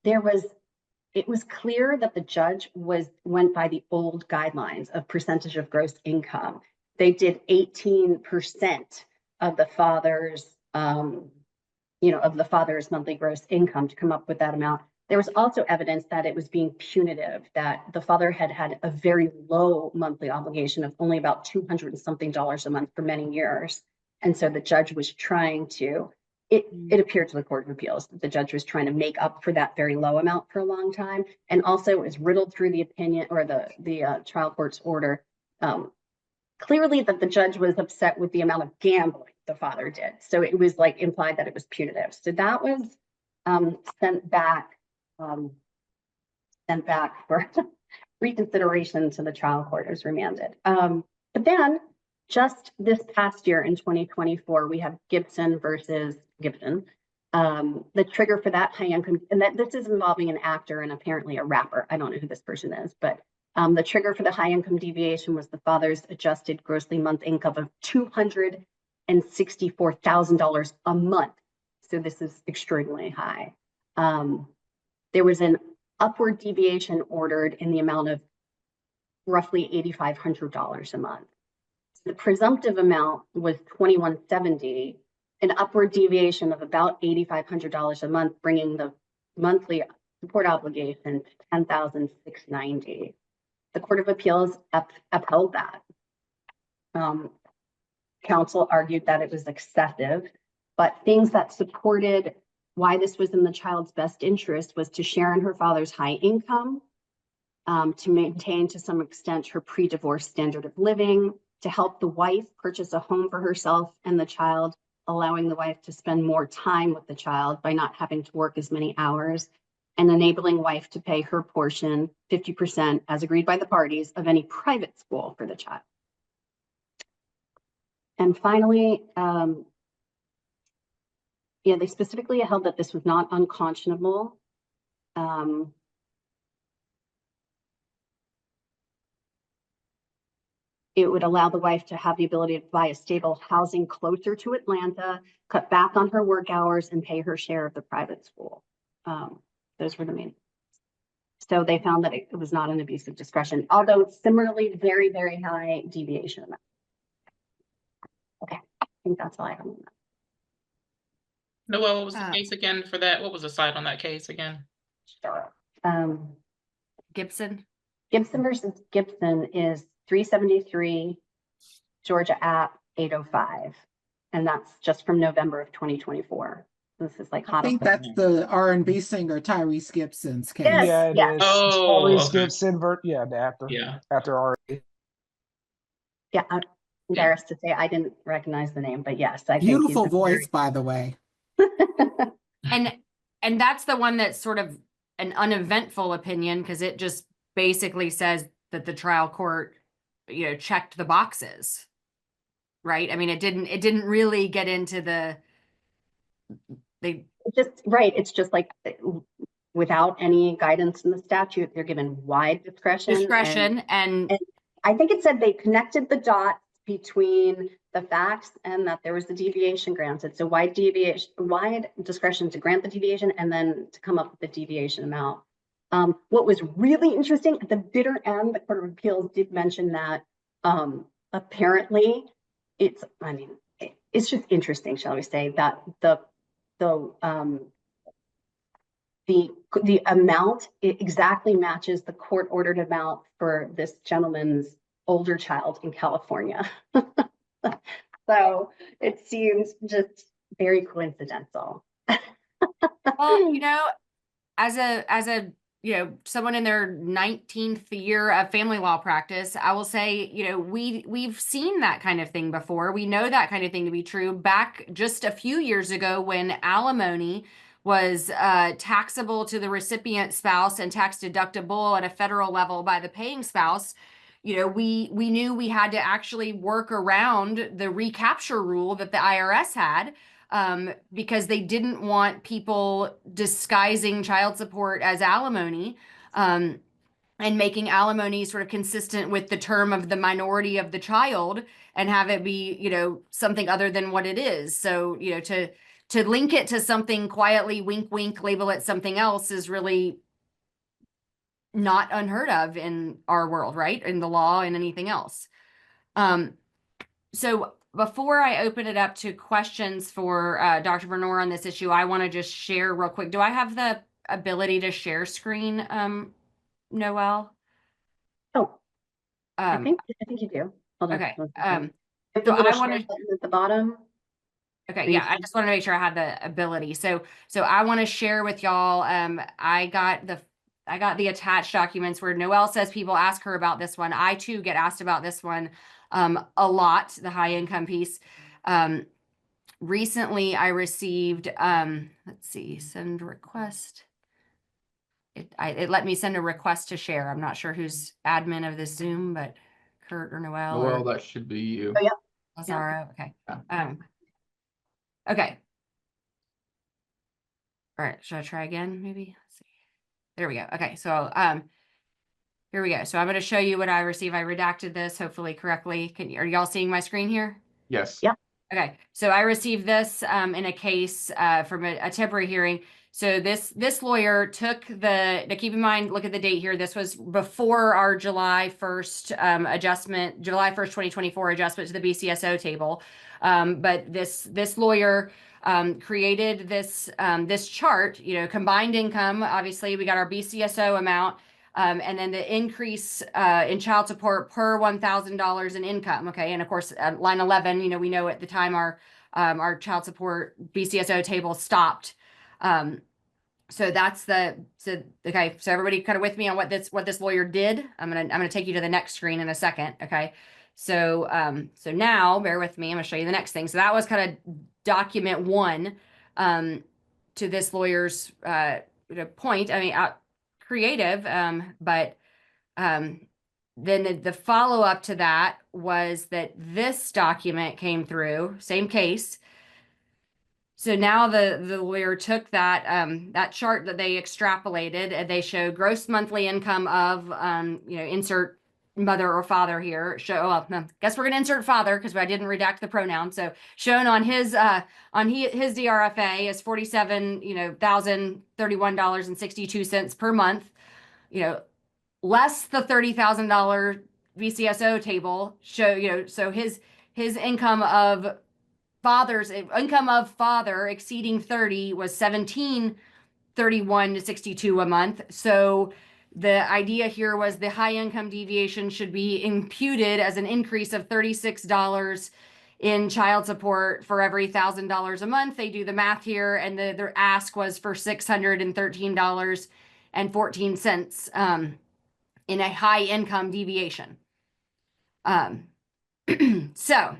it was clear that the judge went by the old guidelines of percentage of gross income. They did 18% of the father's, monthly gross income to come up with that amount. There was also evidence that it was being punitive, that the father had a very low monthly obligation of only about $200 and something a month for many years. And so the judge was trying to, it appeared to the Court of Appeals that the judge was trying to make up for that very low amount for a long time. And also it was riddled through the opinion or the trial court's order. Clearly that the judge was upset with the amount of gambling the father did. So it was like implied that it was punitive. So that was sent back for reconsideration to the trial court. It was remanded. But then just this past year in 2024, we have Gibson versus Gibson. The trigger for that high income, and that this is involving an actor and apparently a rapper. I don't know who this person is, but the trigger for the high income deviation was the father's adjusted grossly month income of $264,000 a month. So this is extremely high. There was an upward deviation ordered in the amount of roughly $8,500 a month. So the presumptive amount was $2,170, an upward deviation of about $8,500 a month, bringing the monthly support obligation to $10,690. The Court of Appeals upheld that. counsel argued that it was excessive, but things that supported why this was in the child's best interest was to share in her father's high income, to maintain to some extent her pre-divorce standard of living, to help the wife purchase a home for herself and the child, allowing the wife to spend more time with the child by not having to work as many hours, and enabling wife to pay her portion, 50%, as agreed by the parties, of any private school for the child. And finally, they specifically held that this was not unconscionable. It would allow the wife to have the ability to buy a stable housing closer to Atlanta, cut back on her work hours, and pay her share of the private school. Those were the main. So they found that it was not an abuse of discretion, although similarly very, very high deviation amount. Okay, I think that's all I have on that. Noelle, what was the case again for that? What was the site on that case again? Sure. Gibson. Gibson versus Gibson is 373 Georgia App 805, and that's just from November of 2024. This is like I hot. think that's the R&B singer Tyrese Gibson's case. Yes, Yeah, it yes. is. Oh, Tyrese okay. Gibson, after our. Yeah, I'm embarrassed to say I didn't recognize the name, but yes, I Beautiful think voice, by the way. And that's the one that's sort of an uneventful opinion, because it just basically says that the trial court, checked the boxes. Right? I mean, it didn't really get into it's just like without any guidance in the statute, they're given wide discretion. And I think it said they connected the dots between the facts and that there was the deviation granted. So wide discretion to grant the deviation and then to come up with the deviation amount. What was really interesting at the bitter end, the Court of Appeals did mention that apparently it's just interesting, shall we say, that the amount exactly matches the court ordered amount for this gentleman's older child in California. So it seems just very coincidental. Well, as a someone in their 19th year of family law practice, I will say, we've seen that kind of thing before. We know that kind of thing to be true. Back just a few years ago, when alimony was taxable to the recipient spouse and tax deductible at a federal level by the paying spouse, we knew we had to actually work around the recapture rule that the IRS had, because they didn't want people disguising child support as alimony, and making alimony sort of consistent with the term of the minority of the child and have it be, something other than what it is. So, to link it to something quietly, wink, wink, label it something else is really not unheard of in our world, right? In the law and anything else. So before I open it up to questions for Dr. Vernor on this issue, I want to just share real quick. Do I have the ability to share screen, Noelle? I think you do. Hold on. Okay. So I want to at the bottom. Okay, yeah, I just want to make sure I have the ability. So I want to share with y'all. I got the attached documents where Noelle says people ask her about this one. I too get asked about this one a lot, the high income piece. Recently I received, let's see, send request. It let me send a request to share. I'm not sure who's admin of this Zoom, but Kurt or Noelle. Well, that should be you. Oh, yeah. Lazaro. Okay. Yeah. Okay. All right. Should I try again? Maybe. Let's see. There we go. Okay. So, here we go. So I'm going to show you what I received. I redacted this hopefully correctly. Are y'all seeing my screen here? Yes. Yeah. Okay. So I received this in a case from a temporary hearing. So this lawyer took now keep in mind, look at the date here. This was before our July 1st adjustment, July 1st, 2024 adjustment to the BCSO table. But this lawyer created this chart, combined income. Obviously we got our BCSO amount. And then the increase in child support per $1,000 in income. Okay, and of course, line 11, you know, we know at the time our child support BCSO table stopped. So that's okay. So everybody kind of with me on what this lawyer did. I'm gonna take you to the next screen in a second. Okay. So so now bear with me. I'm gonna show you the next thing. So that was kind of document 1 to this lawyer's point. I mean, creative, but then the follow-up to that was that this document came through, same case. So now the lawyer took that that chart that they extrapolated, and they showed gross monthly income of you know, insert mother or father here. Guess we're gonna insert father because I didn't redact the pronoun. So shown on his DRFA is $47,031.62 per month. You know, less the $30,000 VCSO table so his income of father exceeding 30 was 1731 to 62 a month. So the idea here was the high income deviation should be imputed as an increase of $36 in child support for every $1,000 a month. They do the math here, and their ask was for $613.14 in a high income deviation. So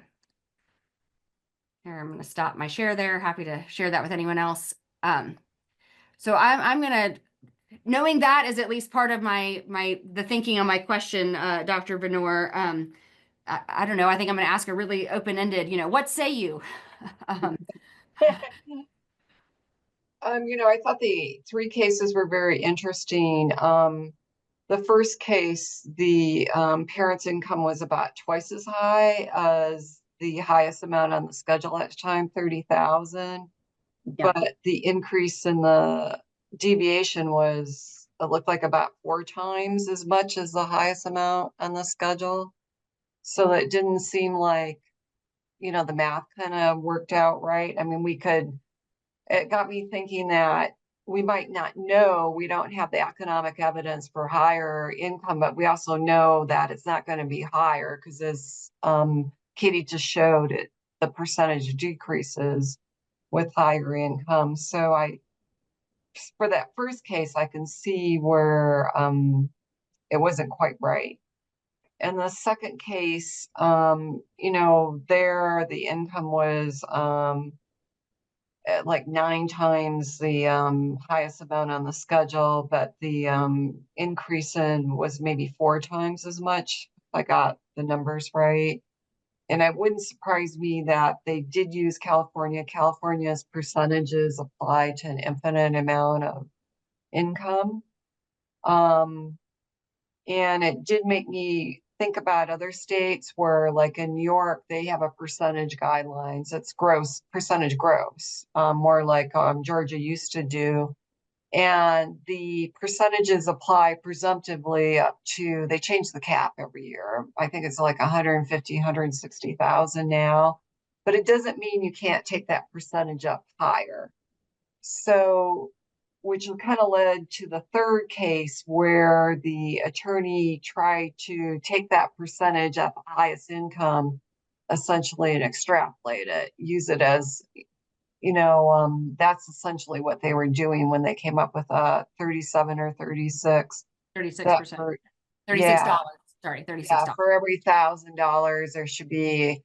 here, I'm going to stop my share there. Happy to share that with anyone else. So I'm going to, knowing that is at least part of the thinking on my question, Dr. Benor, I don't know. I think I'm going to ask a really open-ended, you know, what say you? You know, I thought the 3 cases were very interesting. The first case, the parent's income was about twice as high as the highest amount on the schedule at the time, 30,000. Yeah. But the increase in the deviation was, it looked like about 4 times as much as the highest amount on the schedule. So it didn't seem like, you know, the math kind of worked out right. I mean, it got me thinking that we might not know, we don't have the economic evidence for higher income, but we also know that it's not going to be higher because as Katie just showed it, the percentage decreases with higher income. So for that first case, I can see where it wasn't quite right. And the second case, you know, there the income was at like 9 times the highest amount on the schedule, but the increase in was maybe 4 times as much. If I got the numbers right. And it wouldn't surprise me that they did use California. California's percentages apply to an infinite amount of income. And it did make me think about other states where, like in New York, they have a percentage guidelines. It's percentage gross, more like Georgia used to do. And the percentages apply presumptively up to, they change the cap every year. I think it's like 150, 160,000 now, but it doesn't mean you can't take that percentage up higher. So, which kind of led to the third case where the attorney tried to take that percentage at the highest income essentially and extrapolate it, use it as, you know, that's essentially what they were doing when they came up with 37 or 36. 36%. $36. Sorry, $36. Yeah, for every $1,000, there should be,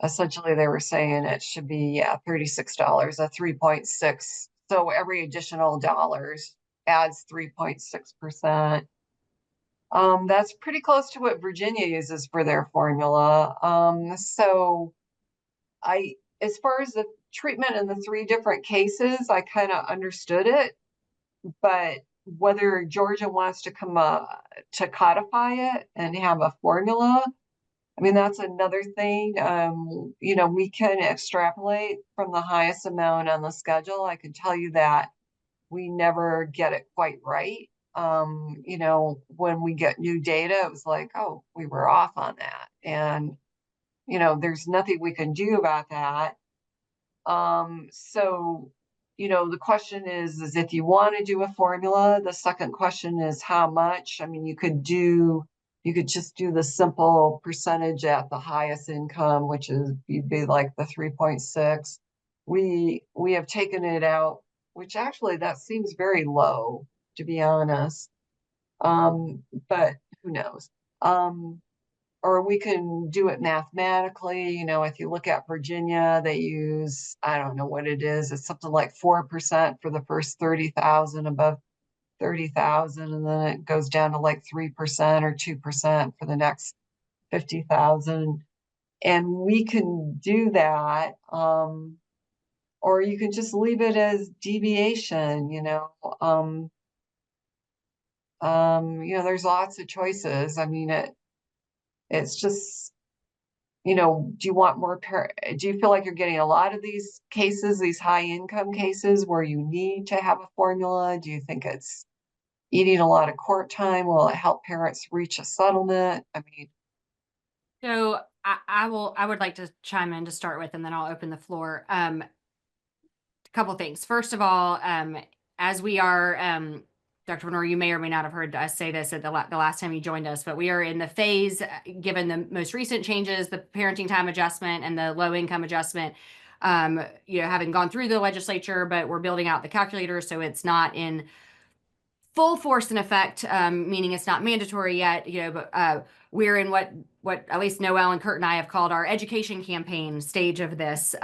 essentially they were saying it should be $36, a 3.6. So every additional dollars adds 3.6%. That's pretty close to what Virginia uses for their formula. So as far as the treatment in the 3 different cases, I kind of understood it, but whether Georgia wants to come to codify it and have a formula, I mean, that's another thing. You know, we can extrapolate from the highest amount on the schedule. I can tell you that we never get it quite right. You know, when we get new data, it was like, oh, we were off on that. And, you know, there's nothing we can do about that. So you know, the question is if you want to do a formula, the second question is how much. I mean, you could just do the simple percentage at the highest income, which is, you'd be like the 3.6. We have taken it out, which actually that seems very low, to be honest. But who knows? Or we can do it mathematically. You know, if you look at Virginia, they use, I don't know what it is. It's something like 4% for the first 30,000, above 30,000, and then it goes down to like 3% or 2% for the next 50,000. And we can do that. Or you can just leave it as deviation, you know. You know, there's lots of choices. I mean, it's just, you know, do you feel like you're getting a lot of these cases, these high income cases where you need to have a formula? Do you think it's eating a lot of court time? Will it help parents reach a settlement? I mean, So I would like to chime in to start with, and then I'll open the floor. A couple things. First of all, as we are, Dr. Venor, you may or may not have heard us say this at the last time you joined us, but we are in the phase, given the most recent changes, the parenting time adjustment and the low income adjustment, you know, having gone through the legislature, but we're building out the calculator, so it's not in full force and effect, meaning it's not mandatory yet, you know, but we're in what at least Noelle and Kurt and I have called our education campaign stage of this.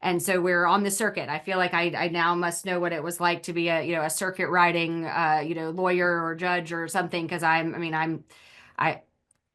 And so we're on the circuit. I feel like I now must know what it was like to be a circuit riding, lawyer or judge or something. Cause I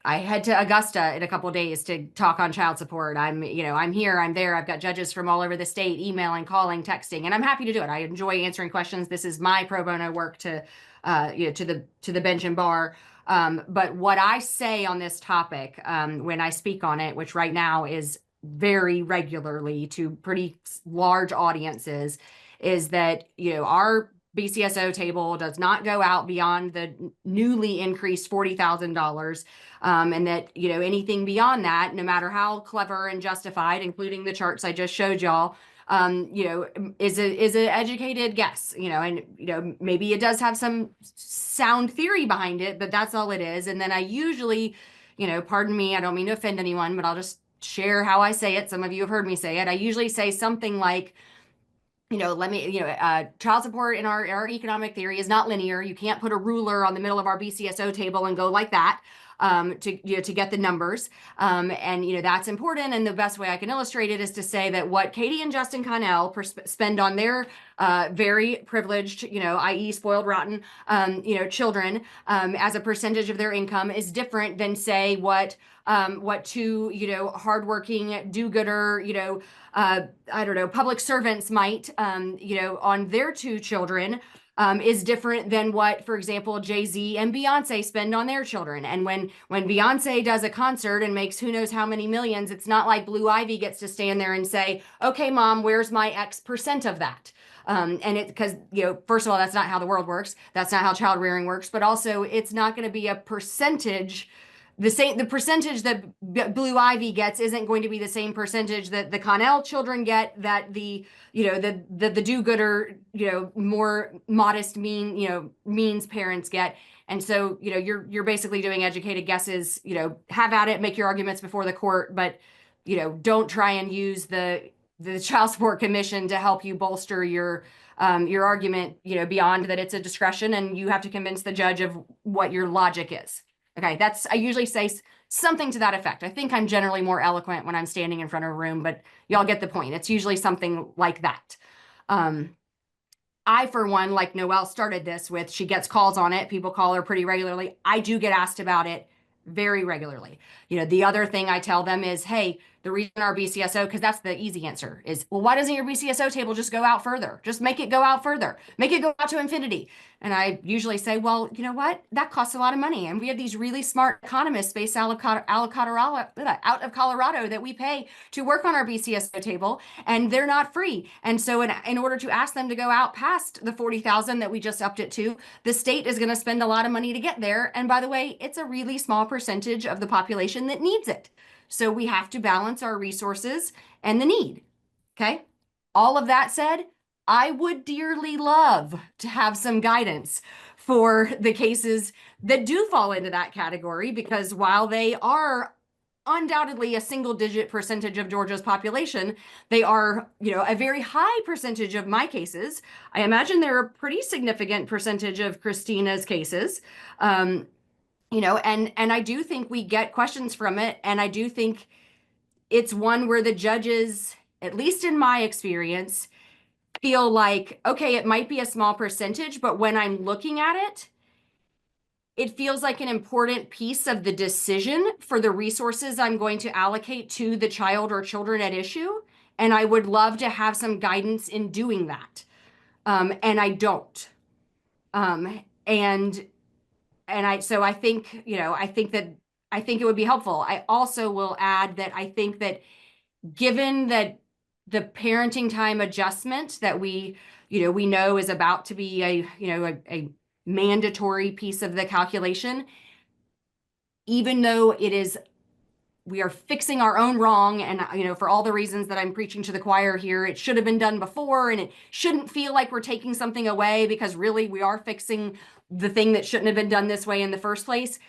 head to Augusta in a couple of days to talk on child support. I'm here, I'm there. I've got judges from all over the state, emailing, calling, texting, and I'm happy to do it. I enjoy answering questions. This is my pro bono work to the bench and bar. But what I say on this topic, when I speak on it, which right now is very regularly to pretty large audiences, is that, our BCSO table does not go out beyond the newly increased $40,000. And that, anything beyond that, no matter how clever and justified, including the charts I just showed y'all, is an educated guess, and, maybe it does have some sound theory behind it, but that's all it is. And then I usually, pardon me, I don't mean to offend anyone, but I'll just share how I say it. Some of you have heard me say it. I usually say something like, child support in our economic theory is not linear. You can't put a ruler on the middle of our BCSO table and go like that to get the numbers. And that's important. And the best way I can illustrate it is to say that what Katie and Justin Connell spend on their very privileged, i.e. spoiled rotten, children as a percentage of their income is different than, say, what two, hardworking do-gooder, public servants might, on their two children, is different than what, for example, Jay-Z and Beyonce spend on their children. And when Beyonce does a concert and makes who knows how many millions, it's not like Blue Ivy gets to stand there and say, okay, mom, where's my X% of that? And because, first of all, that's not how the world works. That's not how child rearing works. But also, it's not going to be a percentage. The percentage that Blue Ivy gets isn't going to be the same percentage that the Connell children get, that the do-gooder, more modest means parents get. And so, you're basically doing educated guesses, have at it, make your arguments before the court, but, don't try and use the Child Support Commission to help you bolster your argument, beyond that it's a discretion and you have to convince the judge of what your logic is. Okay, I usually say something to that effect. I think I'm generally more eloquent when I'm standing in front of a room, but y'all get the point. It's usually something like that. I, for one, like Noelle started this with, she gets calls on it. People call her pretty regularly. I do get asked about it very regularly. The other thing I tell them is, hey, the reason our BCSO, because that's the easy answer, is, well, why doesn't your BCSO table just go out further? Just make it go out further. Make it go out to infinity. And I usually say, well, you know what? That costs a lot of money. And we have these really smart economists based out of Colorado that we pay to work on our BCSO table, and they're not free. And so in order to ask them to go out past the 40,000 that we just upped it to, the state is going to spend a lot of money to get there. And by the way, it's a really small percentage of the population that needs it. So we have to balance our resources and the need. Okay. All of that said, I would dearly love to have some guidance for the cases that do fall into that category, because while they are undoubtedly a single-digit percentage of Georgia's population, they are, a very high percentage of my cases. I imagine they're a pretty significant percentage of Christina's cases. And I do think we get questions from it, and I do think it's one where the judges, at least in my experience, feel like, okay, it might be a small percentage, but when I'm looking at it, it feels like an important piece of the decision for the resources I'm going to allocate to the child or children at issue. And I would love to have some guidance in doing that. And I don't. So I think, I think it would be helpful. I also will add that I think that given that the parenting time adjustment that we know is about to be a mandatory piece of the calculation, even though we are fixing our own wrong, and for all the reasons that I'm preaching to the choir here, it should have been done before, and it shouldn't feel like we're taking something away, because really we are fixing the thing that shouldn't have been done this way in the first place.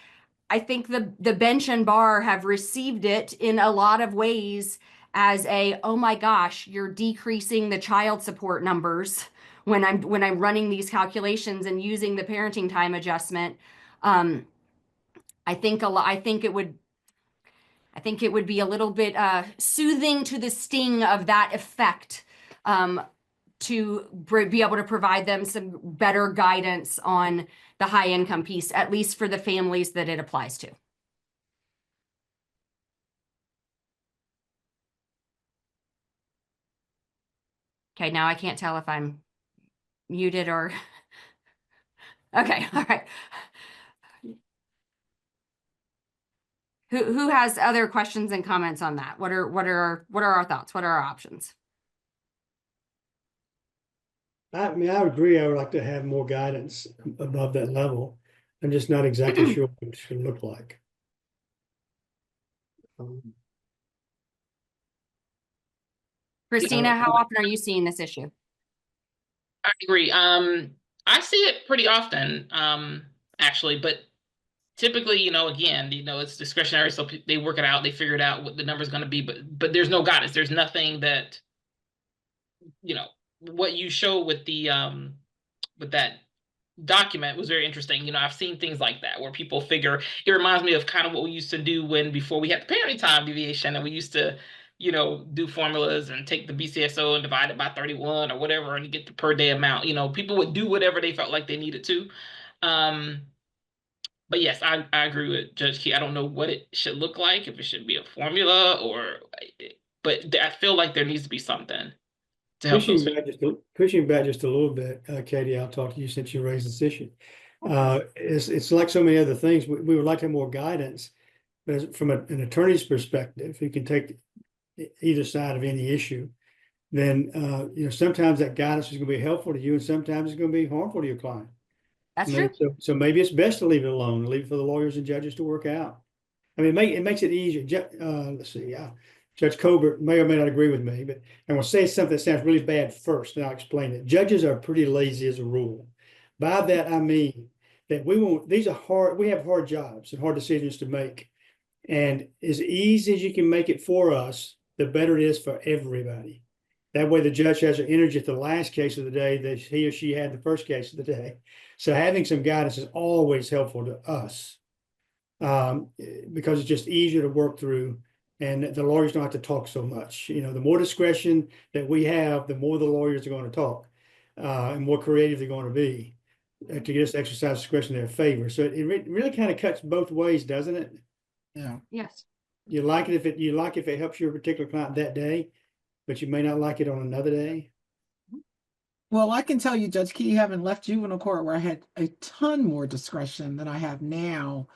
I think the bench and bar have received it in a lot of ways as oh my gosh, you're decreasing the child support numbers when I'm running these calculations and using the parenting time adjustment. I think it would be a little bit soothing to the sting of that effect, to be able to provide them some better guidance on the high income piece, at least for the families that it applies to. Okay, now I can't tell if I'm muted or, okay, all right. Who has other questions and comments on that? What are our thoughts? What are our options? I mean, I would agree. I would like to have more guidance above that level. I'm just not exactly sure what it should look like. Christina, how often are you seeing this issue? I agree. I see it pretty often, actually, but typically, again, it's discretionary, so they work it out, they figure it out what the number's going to be, but there's no guidance. There's nothing that, what you show with that document was very interesting. I've seen things like that where people figure, it reminds me of kind of what we used to do before we had the parenting time deviation, and we used to, do formulas and take the BCSO and divide it by 31 or whatever, and you get the per day amount. People would do whatever they felt like they needed to. But yes, I agree with Judge Key. I don't know what it should look like, if it should be a formula but I feel like there needs to be something to help Pushing back just a little bit, Katie, I'll talk to you since you raised this issue. It's like so many other things. We would like to have more guidance, but from an attorney's perspective, who can take either side of any issue, then sometimes that guidance is going to be helpful to you, and sometimes it's going to be harmful to your client. That's true. So maybe it's best to leave it alone, leave it for the lawyers and judges to work out. I mean, it makes it easier. Let's see. Judge Colbert may or may not agree with me, but I'm going to say something that sounds really bad first, and I'll explain it. Judges are pretty lazy as a rule. By that, I mean that we have hard jobs and hard decisions to make. And as easy as you can make it for us, the better it is for everybody. That way the judge has the energy at the last case of the day that he or she had the first case of the day. So having some guidance is always helpful to us, because it's just easier to work through, and the lawyers don't have to talk so much. The more discretion that we have, the more the lawyers are going to talk, and more creative they're going to be to get us to exercise discretion in their favor. So it really kind of cuts both ways, doesn't it? Yeah. Yes. You like it if it helps your particular client that day, but you may not like it on another day. Well, I can tell you, Judge Key, having left juvenile court where I had a ton more discretion than I have now,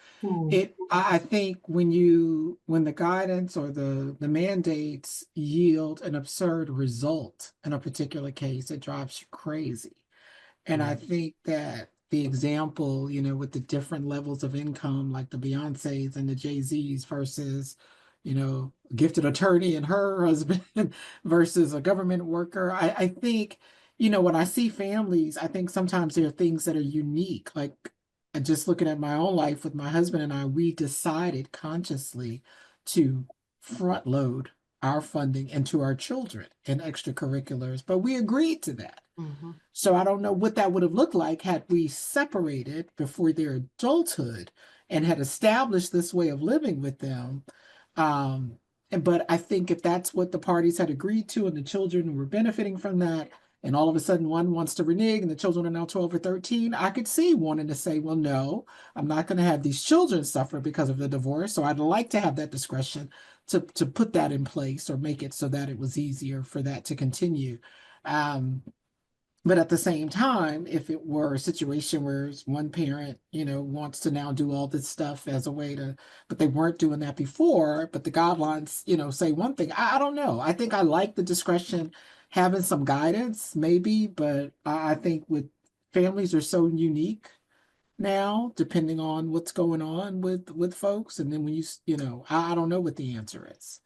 I think when the guidance or the mandates yield an absurd result in a particular case, it drives you crazy. And I think that the example, with the different levels of income, like the Beyoncés and the Jay-Z's versus, gifted attorney and her husband versus a government worker, I think, when I see families, I think sometimes there are things that are unique. Like just looking at my own life with my husband and I, we decided consciously to front load our funding into our children and extracurriculars, but we agreed to that. Mhm. So I don't know what that would have looked like had we separated before their adulthood and had established this way of living with them. But I think if that's what the parties had agreed to and the children were benefiting from that, and all of a sudden one wants to renege and the children are now 12 or 13, I could see wanting to say, well, no, I'm not going to have these children suffer because of the divorce. So I'd like to have that discretion to put that in place or make it so that it was easier for that to continue. But at the same time, if it were a situation where one parent, wants to now do all this stuff as a way to, but they weren't doing that before, but the guidelines, say one thing, I don't know. I think I like the discretion, having some guidance maybe, but I think with families are so unique now, depending on what's going on with folks. And then when I don't know what the answer is.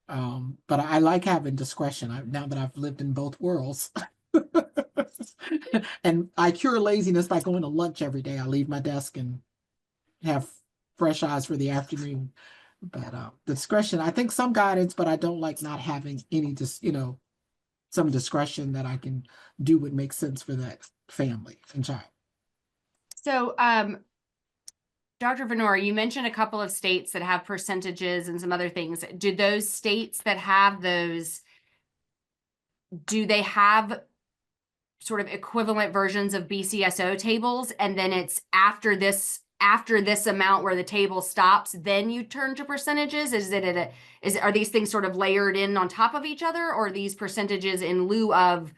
But I like having discretion now that I've lived in both worlds. And I cure laziness by going to lunch every day. I leave my desk and have fresh eyes for the afternoon. But discretion, I think some guidance, but I don't like not having any some discretion that I can do what makes sense for that family and child. So, Dr. Venora, you mentioned a couple of states that have percentages and some other things. Do those states that have those, do they have sort of equivalent versions of BCSO tables, and then it's after this amount where the table stops, then you turn to percentages? Are these things sort of layered in on top of each other, or are these percentages in lieu of,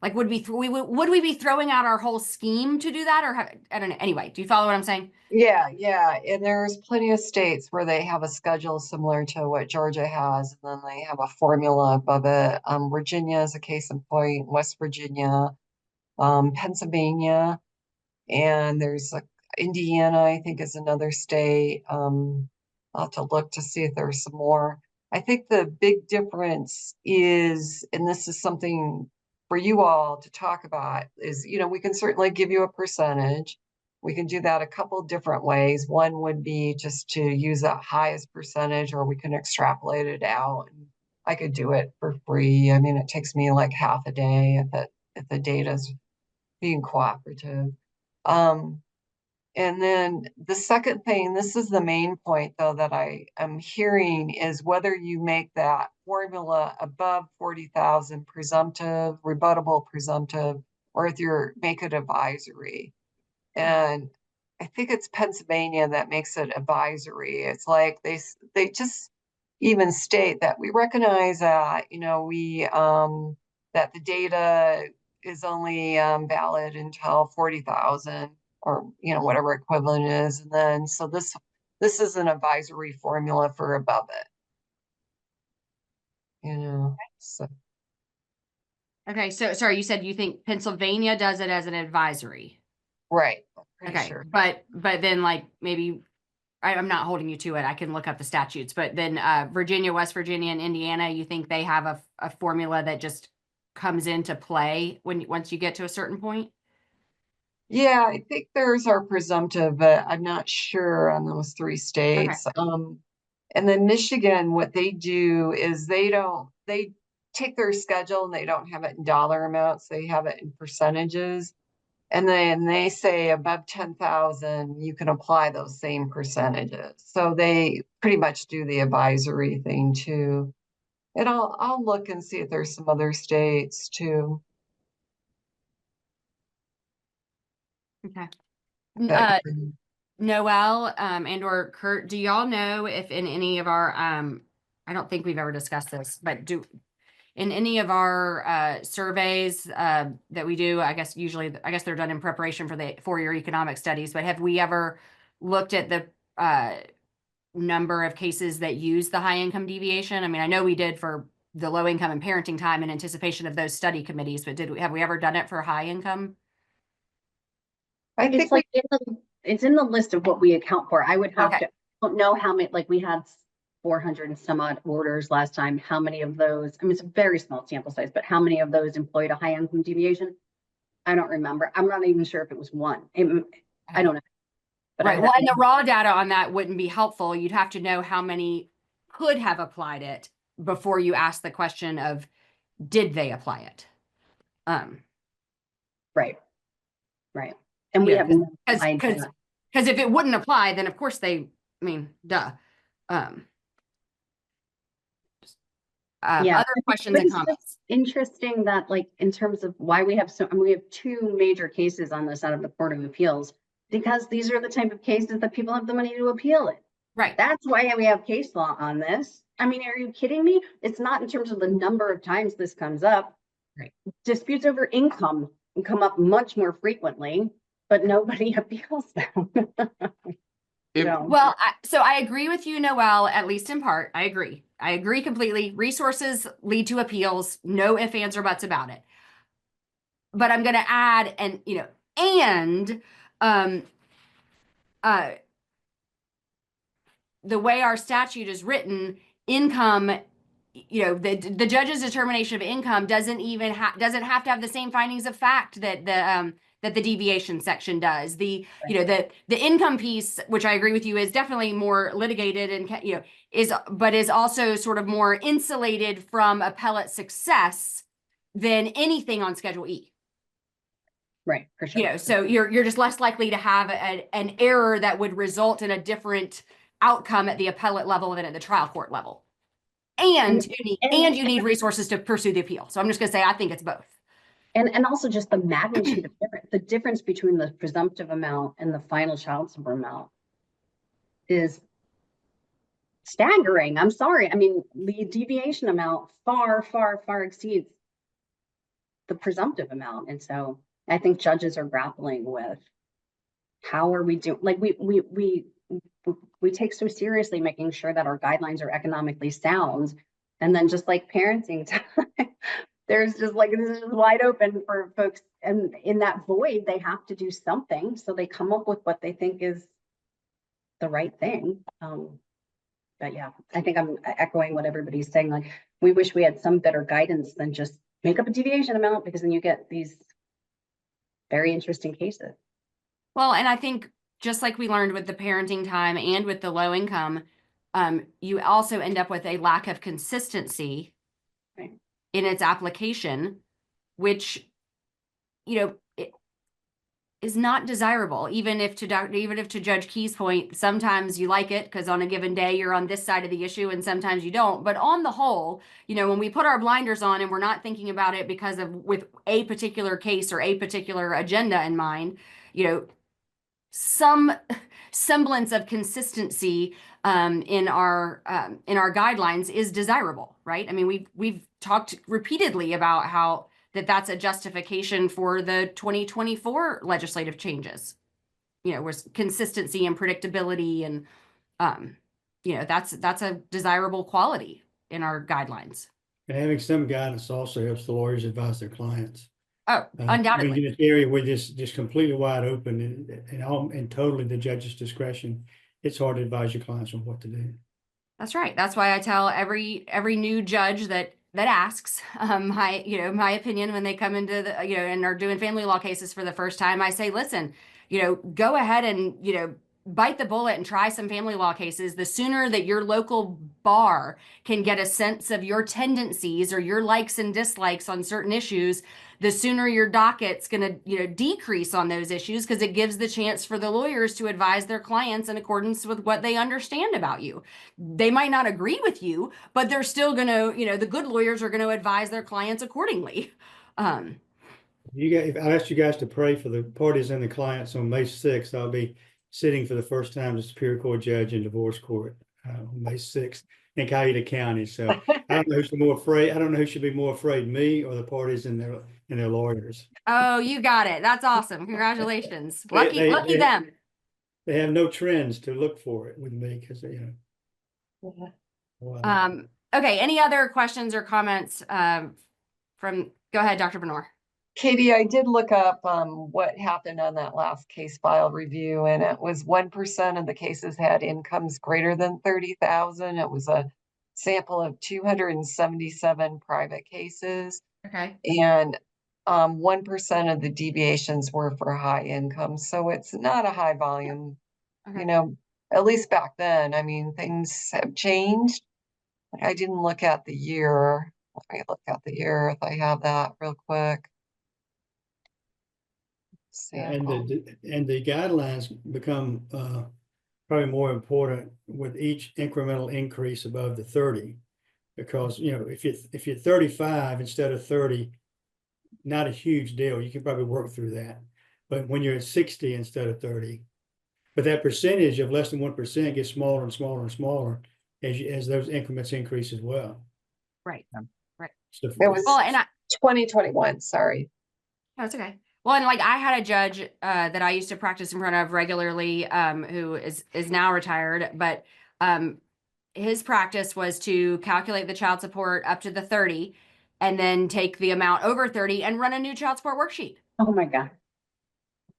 like, would we be throwing out our whole scheme to do that, or I don't know. Anyway, do you follow what I'm saying? Yeah, and there's plenty of states where they have a schedule similar to what Georgia has, and then they have a formula above it. Virginia is a case in point, West Virginia, Pennsylvania, and there's Indiana, I think, is another state. I'll have to look to see if there's some more. I think the big difference is, and this is something for you all to talk about, is, we can certainly give you a percentage. We can do that a couple different ways. One would be just to use that highest percentage, or we can extrapolate it out. I could do it for free. I mean, it takes me like half a day if the data's being cooperative. And then the second thing, this is the main point though that I am hearing, is whether you make that formula above 40,000 presumptive, rebuttable presumptive, or if you make it advisory. And I think it's Pennsylvania that makes it advisory. It's like they just even state that we recognize that, that the data is only valid until 40,000, or whatever equivalent is, and then so this is an advisory formula for above it. So Okay, so sorry, you said you think Pennsylvania does it as an advisory. right. Pretty Okay, sure. but then, like, maybe I'm not holding you to it. I can look up the statutes, but then Virginia, West Virginia, and Indiana, you think they have a formula that just comes into play once you get to a certain point? Yeah, I think theirs are presumptive, but I'm not sure on those three states. And then Michigan, what they do is they take their schedule and they don't have it in dollar amounts, they have it in percentages. And then they say above 10,000, you can apply those same percentages. So they pretty much do the advisory thing too. And I'll look and see if there's some other states too. Okay. that- Noel, and or Kurt, do y'all know if in any of our, I don't think we've ever discussed this, but in any of our surveys that we do, I guess they're done in preparation for your economic studies, but have we ever looked at the number of cases that use the high income deviation? I mean, I know we did for the low income and parenting time in anticipation of those study committees, but have we ever done it for high income? I think It's like it's in the list of what we account for. I would have to, I don't know how many, like we had 400 and some odd orders last time. How many of those, I mean, it's a very small sample size, but how many of those employed a high income deviation? I don't remember. I'm not even sure if it was one. I don't know. But Right. Well, and the raw data on that wouldn't be helpful. You'd have to know how many could have applied it before you ask the question of, did they apply it? Right. And we Yeah, have no because idea. if it wouldn't apply, then of course I mean, duh. Yeah. Other questions But and it's just comments? interesting that, like, in terms of why we have we have two major cases on this out of the Court of Appeals, because these are the type of cases that people have the money to appeal it. Right. That's why we have case law on this. I mean, are you kidding me? It's not in terms of the number of times this comes up. Right. Disputes over income come up much more frequently, but nobody appeals them. Well, so I agree with you, Noelle, at least in part. I agree completely. Resources lead to appeals. No ifs, ands, or buts about it. But I'm going to add, the way our statute is written, income, the judge's determination of income doesn't have to have the same findings of fact that the deviation section does. The income piece, which I agree with you, is definitely more litigated and is also sort of more insulated from appellate success than anything on Schedule E. Right, for sure. So you're just less likely to have an error that would result in a different outcome at the appellate level than at the trial court level. And you need resources to pursue the appeal. So I'm just going to say I think it's both. And also just the magnitude of the difference between the presumptive amount and the final child support amount is staggering. I'm sorry. I mean, the deviation amount far, far, far exceeds the presumptive amount. And so I think judges are grappling with, how are we doing? Like we take so seriously making sure that our guidelines are economically sound. And then just like parenting time, there's just like, this is wide open for folks. And in that void, they have to do something. So they come up with what they think is the right thing. But yeah, I think I'm echoing what everybody's saying. Like, we wish we had some better guidance than just make up a deviation amount, because then you get these very interesting cases. Well, and I think just like we learned with the parenting time and with the low income, you also end up with a lack of consistency in its application, which, it is not desirable. Even if to Judge Key's point, sometimes you like it because on a given day you're on this side of the issue and sometimes you don't. But on the whole, when we put our blinders on and we're not thinking about it because of with a particular case or a particular agenda in mind, some semblance of consistency in our guidelines is desirable, right? I mean, we've talked repeatedly about how that's a justification for the 2024 legislative changes. Was consistency and predictability, and that's a desirable quality in our guidelines. And having some guidance also helps the lawyers advise their clients. Oh, undoubtedly. In this area where this just completely wide open and totally the judge's discretion, it's hard to advise your clients on what to do. That's right. That's why I tell every new judge that asks my opinion when they come into the and are doing family law cases for the first time. I say, listen, go ahead and bite the bullet and try some family law cases. The sooner that your local bar can get a sense of your tendencies or your likes and dislikes on certain issues, the sooner your docket's going to decrease on those issues, because it gives the chance for the lawyers to advise their clients in accordance with what they understand about you. They might not agree with you, but they're still going to, the good lawyers are going to advise their clients accordingly. I'll ask you guys to pray for the parties and the clients on May 6th. I'll be sitting for the first time as Superior Court judge in divorce court on May 6th in Cayuga County. So I don't know who's more afraid. I don't know who should be more afraid, me or the parties and their lawyers. Oh, you got it. That's awesome. Congratulations. Lucky them. They have no trends to look for it with me because Okay. Any other questions or comments go ahead, Dr. Benor. Katie, I did look up what happened on that last case file review, and it was 1% of the cases had incomes greater than 30,000. It was a sample of 277 private cases, Okay. and 1% of the deviations were for high income. So it's not a high volume, Okay. you know, at least back then. I mean, things have changed. I didn't look at the year. Let me look at the year if I have that real quick. And Sample. the guidelines become probably more important with each incremental increase above the 30. Because, you know, if you're 35 instead of 30, not a huge deal. You can probably work through that. But when you're at 60 instead of 30, but that percentage of less than 1% gets smaller and smaller and smaller as those increments increase as well. Right. Right. So It was Well, and 2021, sorry. that's okay. Well, and like I had a judge that I used to practice in front of regularly, who is now retired, but his practice was to calculate the child support up to the 30 and then take the amount over 30 and run a new child support worksheet. Oh my God.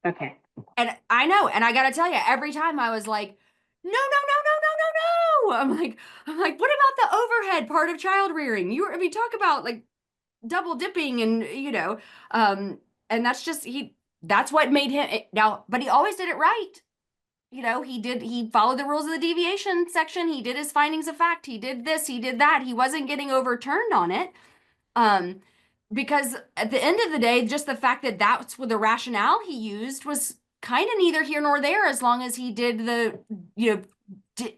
Okay. And I know, and I gotta tell you, every time I was like, no, no, no, no, no, no, no. I'm like, what about the overhead part of child rearing? I mean, talk about like double dipping and, you know, and that's just, that's what made him now, but he always did it right. You know, he followed the rules of the deviation section. He did his findings of fact. He did this, he did that. He wasn't getting overturned on it. Because at the end of the day, just the fact that that's what the rationale he used was kind of neither here nor there, as long as he did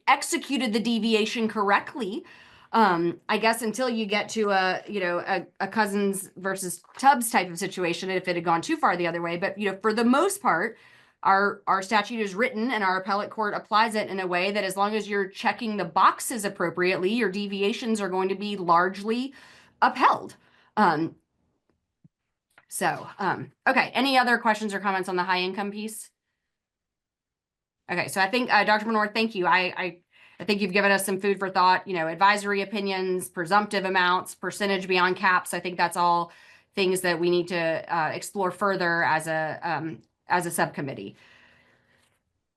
executed the deviation correctly. I guess until you get to a Cousins versus Tubbs type of situation, if it had gone too far the other way. But, you know, for the most part, our statute is written and our appellate court applies it in a way that as long as you're checking the boxes appropriately, your deviations are going to be largely upheld. Okay. Any other questions or comments on the high income piece? Okay. So I think, Dr. Menor, thank you. I think you've given us some food for thought, you know, advisory opinions, presumptive amounts, percentage beyond caps. I think that's all things that we need to explore further as a subcommittee.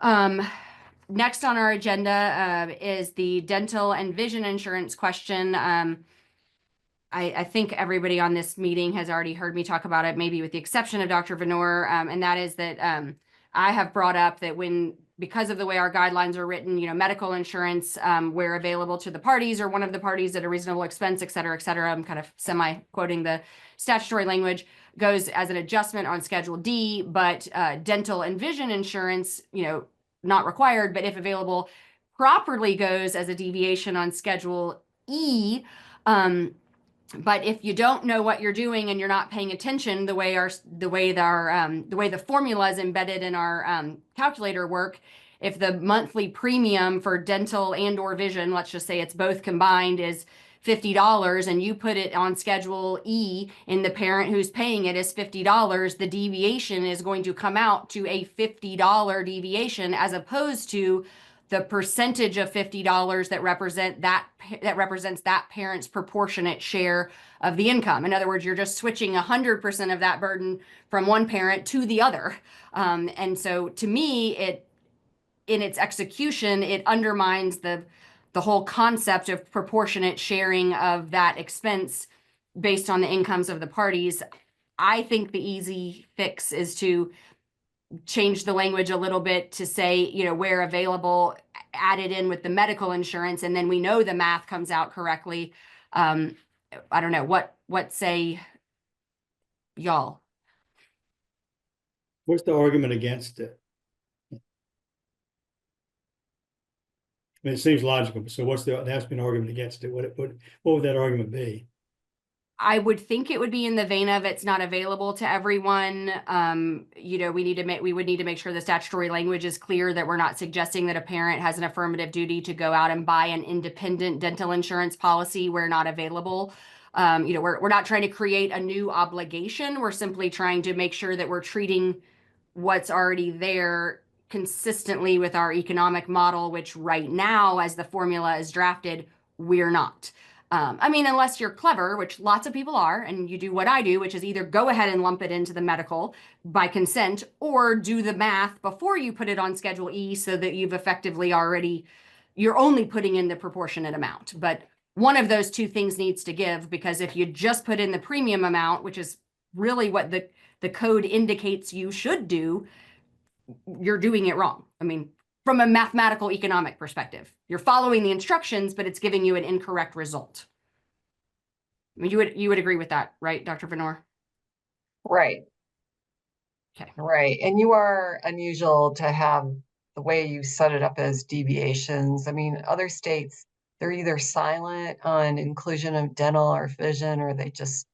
Next on our agenda is the dental and vision insurance question. I think everybody on this meeting has already heard me talk about it, maybe with the exception of Dr. Venor, and that is that I have brought up that because of the way our guidelines are written, you know, medical insurance where available to the parties or one of the parties at a reasonable expense, et cetera, I'm kind of semi-quoting the statutory language, goes as an adjustment on Schedule D, but dental and vision insurance, you know, not required, but if available, properly goes as a deviation on Schedule E. But if you don't know what you're doing and you're not paying attention, the way the formula is embedded in our calculator work, if the monthly premium for dental and or vision, let's just say it's both combined, is $50 and you put it on Schedule E and the parent who's paying it is $50, the deviation is going to come out to a $50 deviation as opposed to the percentage of $50 that represents that parent's proportionate share of the income. In other words, you're just switching 100% of that burden from one parent to the other. And so to me, in its execution, it undermines the whole concept of proportionate sharing of that expense based on the incomes of the parties. I think the easy fix is to change the language a little bit to say, you know, where available, add it in with the medical insurance, and then we know the math comes out correctly. I don't know, what say y'all? What's the argument against it? I mean, it seems logical. So there has been an argument against it. What would that argument be? I would think it would be in the vein of it's not available to everyone. You know, we would need to make sure the statutory language is clear that we're not suggesting that a parent has an affirmative duty to go out and buy an independent dental insurance policy where not available. You know, we're not trying to create a new obligation. We're simply trying to make sure that we're treating what's already there consistently with our economic model, which right now, as the formula is drafted, we're not. I mean, unless you're clever, which lots of people are, and you do what I do, which is either go ahead and lump it into the medical by consent, or do the math before you put it on Schedule E so that you've effectively already, you're only putting in the proportionate amount. But one of those two things needs to give, because if you just put in the premium amount, which is really what the code indicates you should do, you're doing it wrong. I mean, from a mathematical economic perspective, you're following the instructions, but it's giving you an incorrect result. I mean, you would agree with that, right, Dr. Venor? Right. Okay. Right. And you are unusual to have the way you set it up as deviations. I mean, other states, they're either silent on inclusion of dental or vision, or they just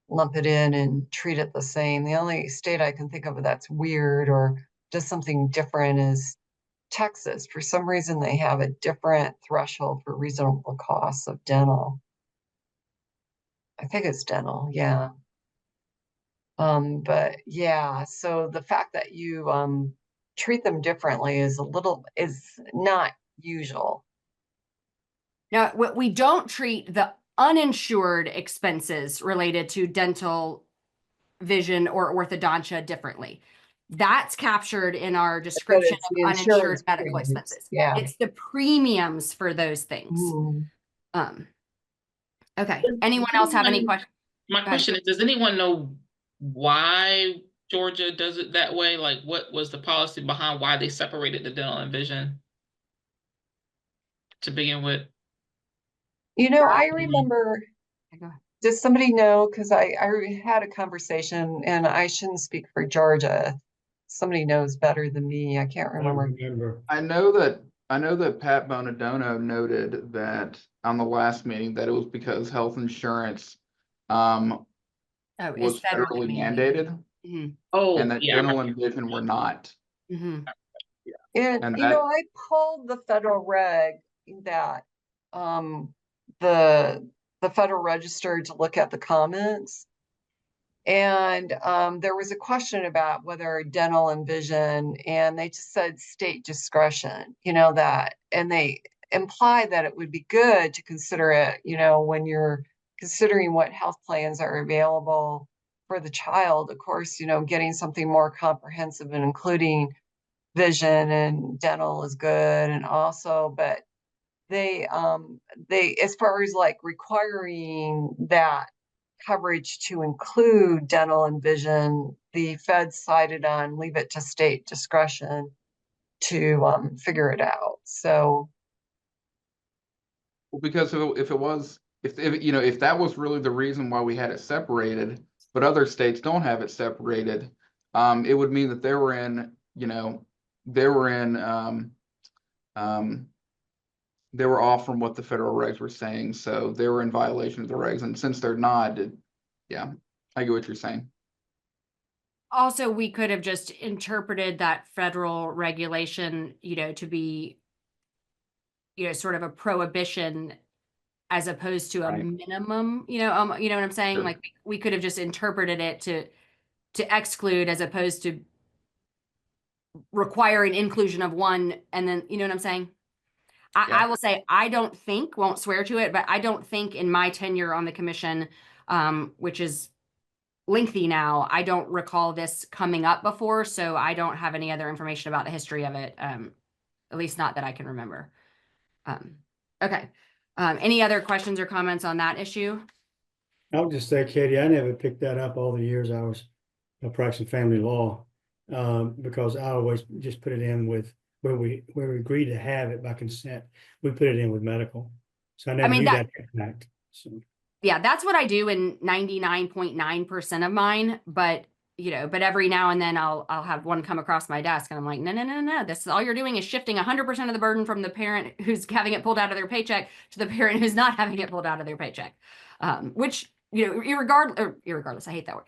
lump it in and treat it the same. The only state I can think of that's weird or does something different is Texas. For some reason, they have a different threshold for reasonable costs of dental. I think it's dental, yeah. But yeah, so the fact that you treat them differently is not usual. Now, we don't treat the uninsured expenses related to dental, vision, or orthodontia differently. That's captured in our description it's of the uninsured insurance medical premiums, expenses. yeah. It's the premiums for those things. Okay. Anyone else have any questions? My question is, does anyone know why Georgia does it that way? Like, what was the policy behind why they separated the dental and vision to begin with? You know, I remember, does somebody know? Because I had a conversation, and I shouldn't speak for Georgia. Somebody knows better than me. I can't remember. I know that Pat Bonadono noted that on the last meeting that it was because health insurance was federally mandated. Oh, and that dental and vision were not. And And you know, I pulled the federal reg that the Federal Register to look at the comments. And there was a question about whether dental and vision, and they just said state discretion, you know, that, and they implied that it would be good to consider it, you know, when you're considering what health plans are available for the child. Of course, you know, getting something more comprehensive and including vision and dental is good. And also, but they, as far as like requiring that coverage to include dental and vision, the Fed sided on leave it to state discretion to figure it out. So, because if that was really the reason why we had it separated, but other states don't have it separated, it would mean that they were off from what the federal regs were saying, so they were in violation of the regs. And since they're not, yeah, I get what you're saying. Also, we could have just interpreted that federal regulation, you know, to be, you know, sort of a prohibition as opposed to a minimum, you know what I'm saying? Sure. Like we could have just interpreted it to exclude as opposed to require an inclusion of one, and then, you know what I'm saying? I will say, won't swear to it, but I don't think in my tenure on the commission, which is lengthy now, I don't recall this coming up before, so I don't have any other information about the history of it, at least not that I can remember. Okay. Any other questions or comments on that issue? I'll just say, Katie, I never picked that up all the years I was practicing family law, because I always just put it in with where we agreed to have it by consent. We put it in with medical. So I never knew that fact. So. Yeah, that's what I do in 99.9% of mine, but you know, but every now and then I'll have one come across my desk and I'm like, no, this is all you're doing is shifting 100% of the burden from the parent who's having it pulled out of their paycheck to the parent who's not having it pulled out of their paycheck. Which, you know, irregardless, I hate that word,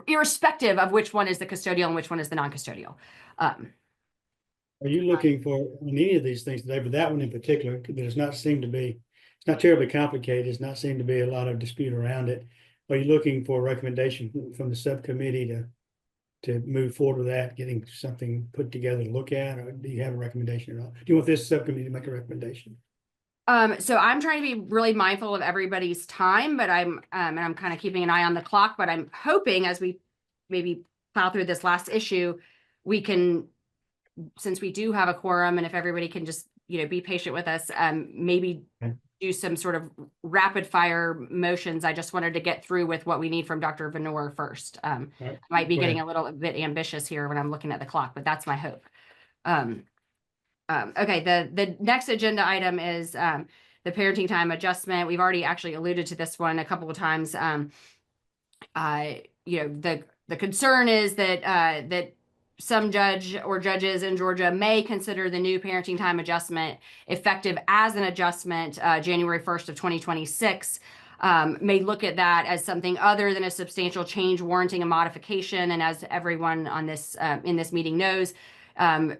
irrespective of which one is the custodial and which one is the non-custodial. Are you looking for on any of these things today, but that one in particular, does not seem to be, it's not terribly complicated. It's not seem to be a lot of dispute around it. Are you looking for a recommendation from the subcommittee to move forward with that, getting something put together to look at, or do you have a recommendation at all? Do you want this subcommittee to make a recommendation? So I'm trying to be really mindful of everybody's time, but and I'm kind of keeping an eye on the clock, but I'm hoping as we maybe plow through this last issue, we can, since we do have a quorum, and if everybody can just, be patient with us, maybe Okay. do some sort of rapid fire motions. I just wanted to get through with what we need from Dr. Venor first. Right. I might be Go getting ahead. a little bit ambitious here when I'm looking at the clock, but that's my hope. Okay, the next agenda item is the parenting time adjustment. We've already actually alluded to this one a couple of times. The concern is that some judge or judges in Georgia may consider the new parenting time adjustment effective as an adjustment January 1st of 2026. May look at that as something other than a substantial change warranting a modification. And as everyone on this in this meeting knows, child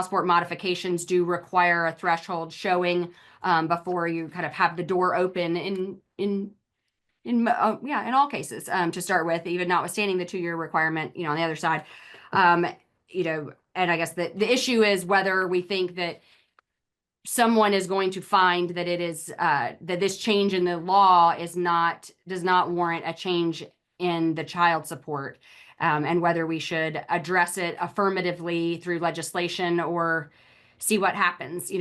support modifications do require a threshold showing before you kind of have the door open in all cases to start with, even notwithstanding the 2-year requirement, on the other side. And I guess the issue is whether we think that someone is going to find that it is that this change in the law does not warrant a change in the child support, and whether we should address it affirmatively through legislation or see what happens.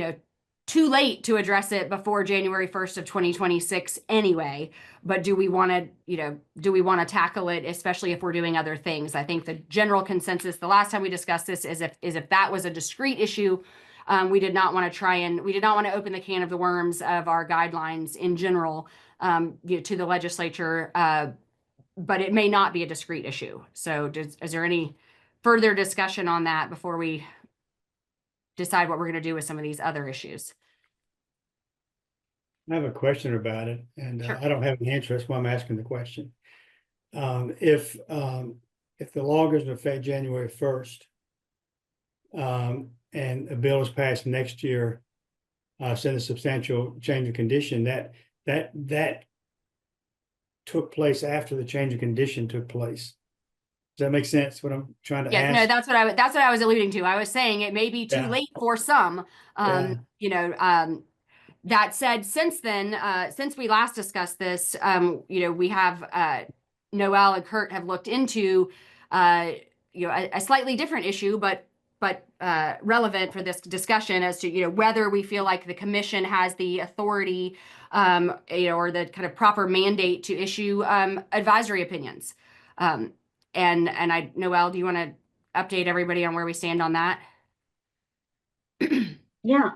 Too late to address it before January 1st of 2026 anyway, but do we want to tackle it, especially if we're doing other things? I think the general consensus the last time we discussed this is if that was a discrete issue, we did not want to open the can of the worms of our guidelines in general to the legislature, but it may not be a discrete issue. So is there any further discussion on that before we decide what we're going to do with some of these other issues? I have a question about it, and Sure. I don't have an answer. That's why I'm asking the question. If the law goes into effect January 1st, and a bill is passed next year, send a substantial change of condition, that took place after the change of condition took place. Does that make sense? What I'm trying to Yeah, ask? no, that's what I was alluding to. I was saying it may be too Yeah. late for some. Yeah. That said, since then, since we last discussed this, we have Noel and Kurt have looked into a slightly different issue, but relevant for this discussion as to whether we feel like the commission has the authority or the kind of proper mandate to issue advisory opinions. Noel, do you want to update everybody on where we stand on that? Yeah,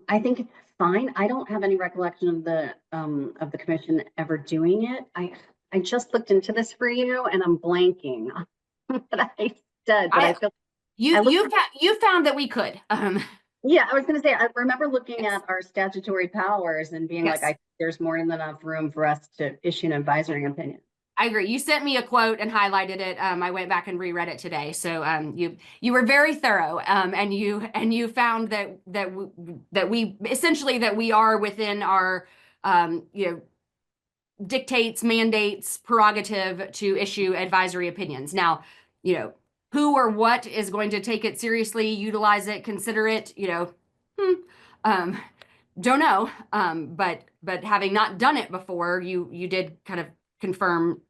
I think it's fine. I don't have any recollection of the commission ever doing it. I just looked into this for you and I'm blanking on what I said, but I feel you found that we could. Yeah, I was going to say, I remember looking at our statutory powers and being Yes. like, there's more than enough room for us to issue an advisory opinion. I agree. You sent me a quote and highlighted it. I went back and reread it today. So you were very thorough, and you found that we essentially that we are within our dictates, mandates, prerogative to issue advisory opinions. Now, who or what is going to take it seriously, utilize it, consider it, don't know. But having not done it before, you did kind of confirm,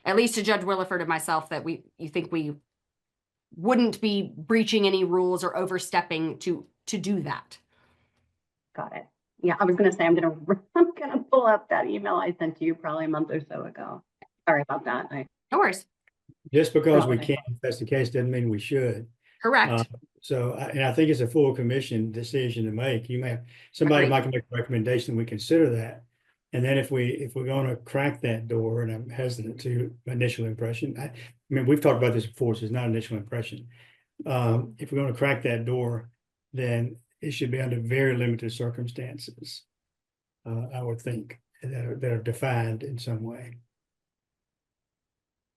at least to Judge Williford and myself, that you think we wouldn't be breaching any rules or overstepping to do that. Got it. Yeah, I was going to say, I'm going to pull up that email I sent to you probably a month or so ago. Sorry about that. No worries. Just because we Okay. can't, if that's the case, doesn't mean we should. Correct. And I think it's a full commission decision to make. Somebody Agreed. might make a recommendation, we consider that. And then if we're going to crack that door, and I'm hesitant to initial impression, I mean, we've talked about this before, so it's not initial impression. If we're going to crack that door, then it should be under very limited circumstances, I would think, that are defined in some way.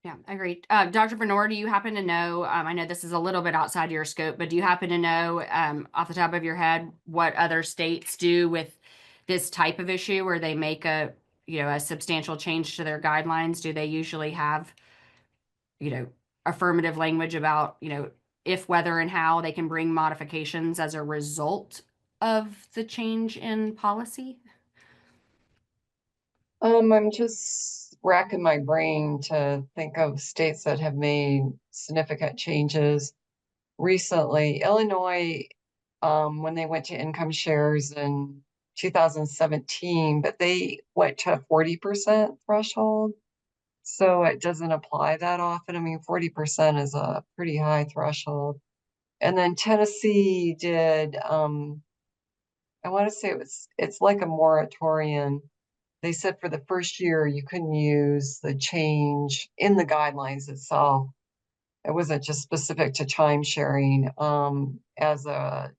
Yeah, agreed. Dr. Bernard, do you happen to know, I know this is a little bit outside your scope, but do you happen to know off the top of your head what other states do with this type of issue where they make a substantial change to their guidelines? Do they usually have, affirmative language about, if, whether, and how they can bring modifications as a result of the change in policy? I'm just racking my brain to think of states that have made significant changes recently. Illinois, when they went to income shares in 2017, but they went to a 40% threshold. So it doesn't apply that often. I mean, 40% is a pretty high threshold. And then Tennessee did, I want to say it's like a moratorium. They said for the first year you couldn't use the change in the guidelines itself. It wasn't just specific to time sharing as a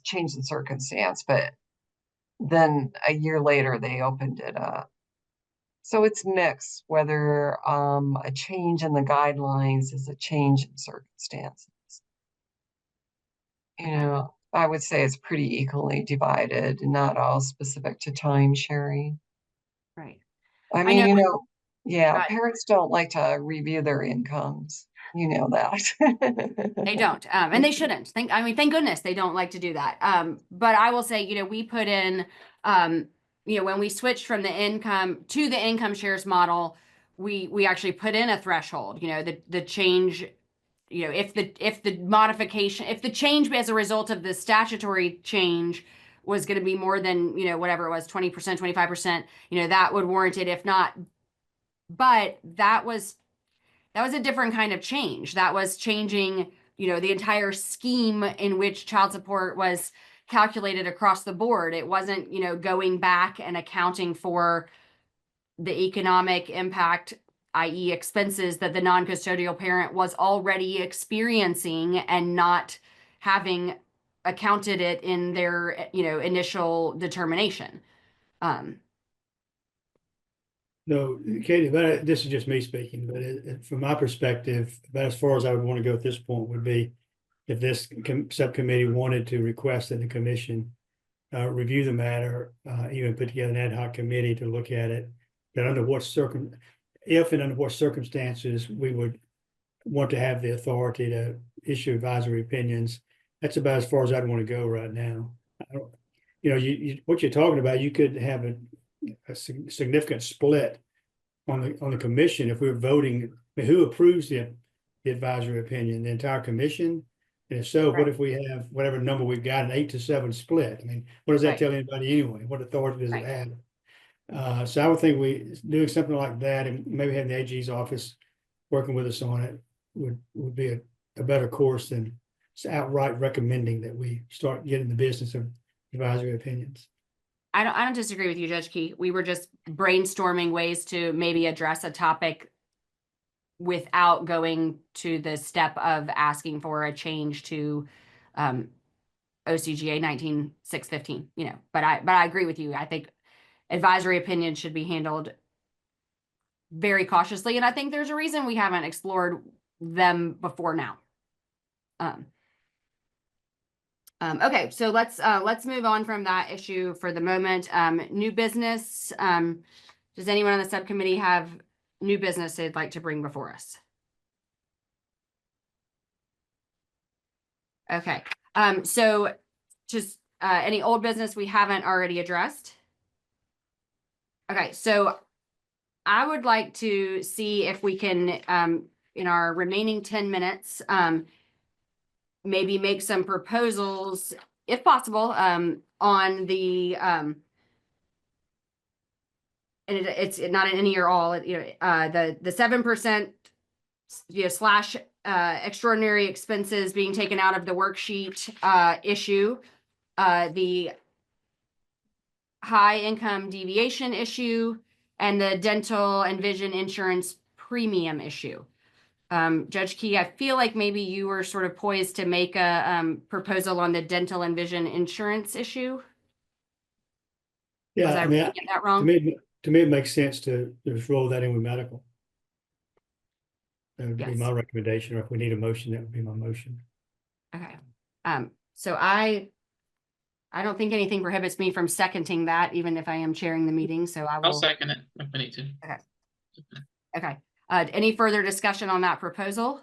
change in circumstance, but then a year later they opened it up. So it's mixed whether a change in the guidelines is a change in circumstances. You know, I would say it's pretty equally divided, not all specific to time sharing. Right. I mean, know- yeah, Right. parents don't like to review their incomes. You know that. They don't, and they shouldn't. Thank goodness they don't like to do that. But I will say, we put in, when we switched from the income to the income shares model, we actually put in a threshold. The change, if the change as a result of the statutory change was going to be more than, whatever it was, 20%, 25%, that would warrant it. If not, but that was a different kind of change. That was changing, the entire scheme in which child support was calculated across the board. It wasn't, going back and accounting for the economic impact, i.e. expenses that the non-custodial parent was already experiencing and not having accounted it in their, initial determination. No, Katie, but this is just me speaking, but from my perspective, about as far as I would want to go at this point would be if this subcommittee wanted to request that the commission review the matter, even put together an ad hoc committee to look at it, that under what circumstances we would want to have the authority to issue advisory opinions. That's about as far as I'd want to go right now. What you're talking about, you could have a significant split on the commission if we're voting. Who approves the advisory opinion? The entire commission? And if so, Right. what if we have whatever number we've got, an 8-7 split? I mean, what does that Right. tell anybody anyway? What authority does Right. it have? So I would think doing something like that and maybe having the AG's office working with us on it would be a better course than just outright recommending that we start getting the business of advisory opinions. I don't disagree with you, Judge Key. We were just brainstorming ways to maybe address a topic without going to the step of asking for a change to OCGA 19-615, but I agree with you. I think advisory opinion should be handled very cautiously, and I think there's a reason we haven't explored them before now. Okay, so let's move on from that issue for the moment. New business. Does anyone on the subcommittee have new business they'd like to bring before us? Okay, so just any old business we haven't already addressed? Okay, so I would like to see if we can, in our remaining 10 minutes, maybe make some proposals, if possible, on the, and it's not an any or all, the 7%, slash extraordinary expenses being taken out of the worksheet issue, the high income deviation issue, and the dental and vision insurance premium issue. Judge Key, I feel like maybe you were sort of poised to make a proposal on the dental and vision insurance issue. Yeah, Was I reading that wrong? To me, it makes sense to just roll that in with medical. That would be Yes. my recommendation, or if we need a motion, that would be my motion. Okay. So I don't think anything prohibits me from seconding that, even if I am chairing the meeting. So I I'll will. second it if we need to. Okay. Any further discussion on that proposal?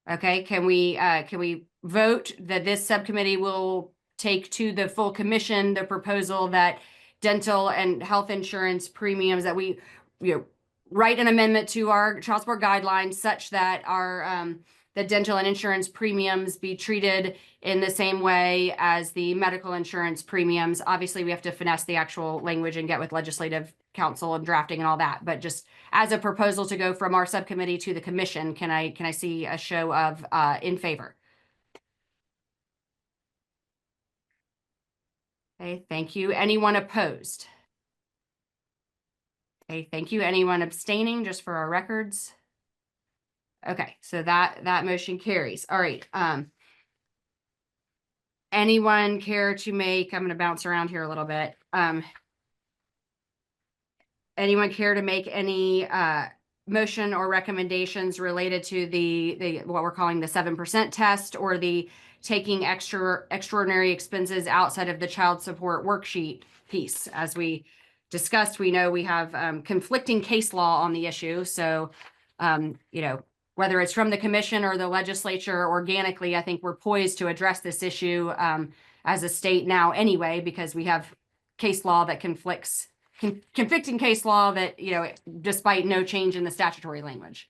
Okay, can we vote that this subcommittee will take to the full commission the proposal that dental and health insurance premiums that we, write an amendment to our child support guidelines such that our, the dental and insurance premiums be treated in the same way as the medical insurance premiums. Obviously, we have to finesse the actual language and get with legislative counsel and drafting and all that, but just as a proposal to go from our subcommittee to the commission, can I see a show of in favor? Okay, thank you. Anyone opposed? Okay, thank you. Anyone abstaining, just for our records? Okay, so that motion carries. All right. Anyone care to make, I'm gonna bounce around here a little bit. Anyone care to make any motion or recommendations related to the what we're calling the 7% test, or the taking extraordinary expenses outside of the child support worksheet piece? As we discussed, we know we have conflicting case law on the issue. So, whether it's from the commission or the legislature organically, I think we're poised to address this issue as a state now anyway, because we have case law that conflicting case law that, despite no change in the statutory language.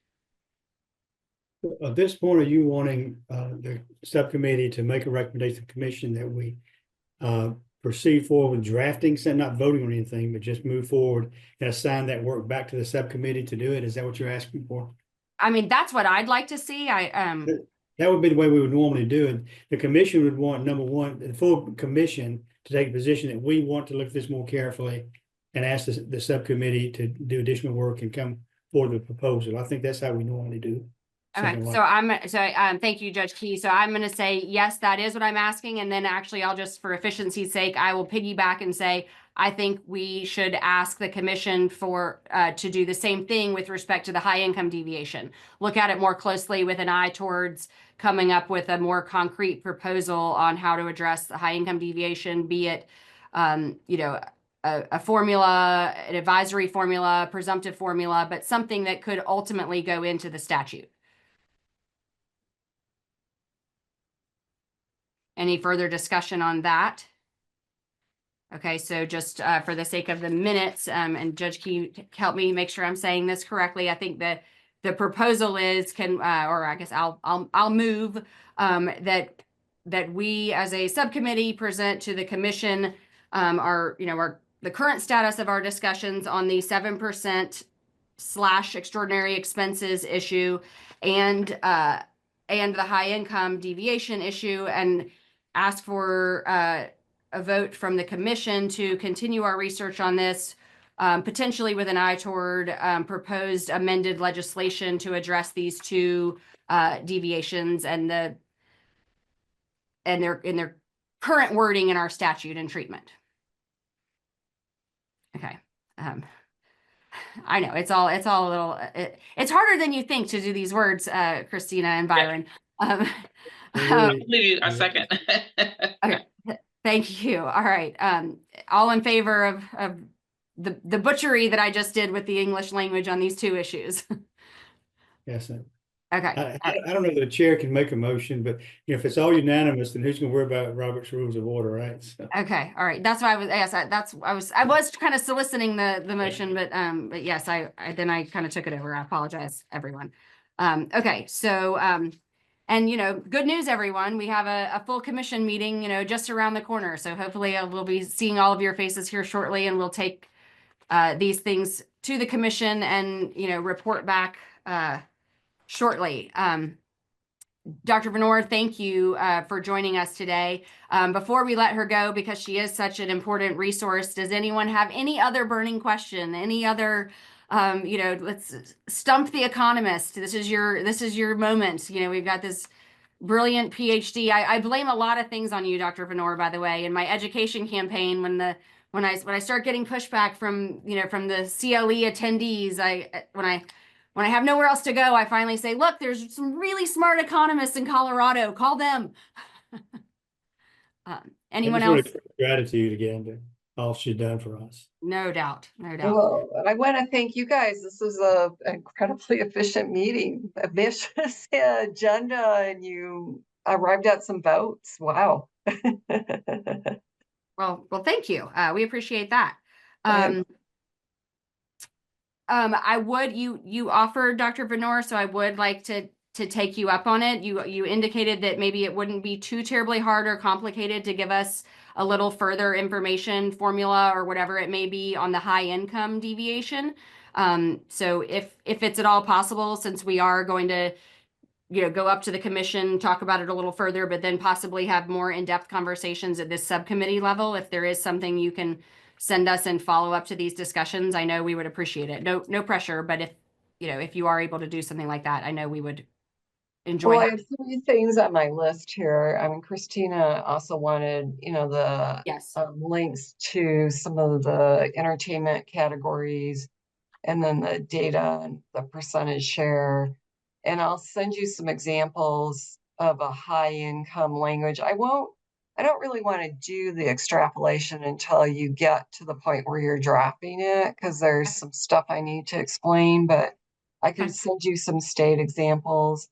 At this point, are you wanting the subcommittee to make a recommendation to the commission that we proceed forward with drafting, not voting on anything, but just move forward and assign that work back to the subcommittee to do it? Is that what you're asking for? I mean, that's what I'd like to see. That would be the way we would normally do it. The commission would want, number one, the full commission to take a position that we want to look at this more carefully and ask the subcommittee to do additional work and come forward with a proposal. I think that's how we normally do. Okay, Like so thank you, Judge Key. So I'm going to say, yes, that is what I'm asking. And then actually, I'll just, for efficiency's sake, I will piggyback and say, I think we should ask the commission to do the same thing with respect to the high income deviation. Look at it more closely with an eye towards coming up with a more concrete proposal on how to address the high income deviation, be it, a formula, an advisory formula, presumptive formula, but something that could ultimately go into the statute. Any further discussion on that? Okay, so just for the sake of the minutes, and Judge Key, help me make sure I'm saying this correctly. I think that the proposal is or I guess I'll move that we as a subcommittee present to the commission the current status of our discussions on the 7% / extraordinary expenses issue and the high income deviation issue, and ask for a vote from the commission to continue our research on this, potentially with an eye toward proposed amended legislation to address these two deviations and their current wording in our statute and treatment. Okay. I know it's all a little, it's harder than you think to do these words, Christina and Byron. Maybe a second. Okay. Thank you. All right. All in favor of the butchery that I just did with the English language on these two issues? Yes. Okay. I don't know that the chair can make a motion, but if it's all unanimous, then who's going to worry about Robert's Rules of Order, right? So. Okay. All right. That's why I was kind of soliciting the motion, but yes, I kind of took it over. I apologize, everyone. Okay. So, and good news, everyone. We have a full commission meeting, just around the corner. So hopefully we'll be seeing all of your faces here shortly, and we'll take these things to the commission and, report back shortly. Dr. Venor, thank you for joining us today. Before we let her go, because she is such an important resource, does anyone have any other burning question? Any other, let's stump the economist. This is your moment. We've got this brilliant PhD. I blame a lot of things on you, Dr. Venor, by the way. In my education campaign, when I start getting pushback from the CLE attendees, when I have nowhere else to go, I finally say, look, there's some really smart economists in Colorado. Call them. Anyone else? Gratitude again. all she's done for us. No doubt, no doubt. Well, I want to thank you guys. This was a incredibly efficient meeting, ambitious agenda, and you arrived at some votes. Wow. Well, thank you. We appreciate that. Yeah. I would, you offered Dr. Venor, so I would like to take you up on it. You indicated that maybe it wouldn't be too terribly hard or complicated to give us a little further information formula or whatever it may be on the high income deviation. So if it's at all possible, since we are going to, go up to the commission, talk about it a little further, but then possibly have more in-depth conversations at this subcommittee level, if there is something you can send us and follow up to these discussions, I know we would appreciate it. No pressure, but if you are able to do something like that, I know we would enjoy. Well, I have 3 things on my list here. I mean, Christina also wanted, the Yes. links to some of the entertainment categories and then the data and the percentage share. And I'll send you some examples of a high income language. I don't really want to do the extrapolation until you get to the point where you're drafting it, because there's some stuff I need to explain, but I can send you some state examples.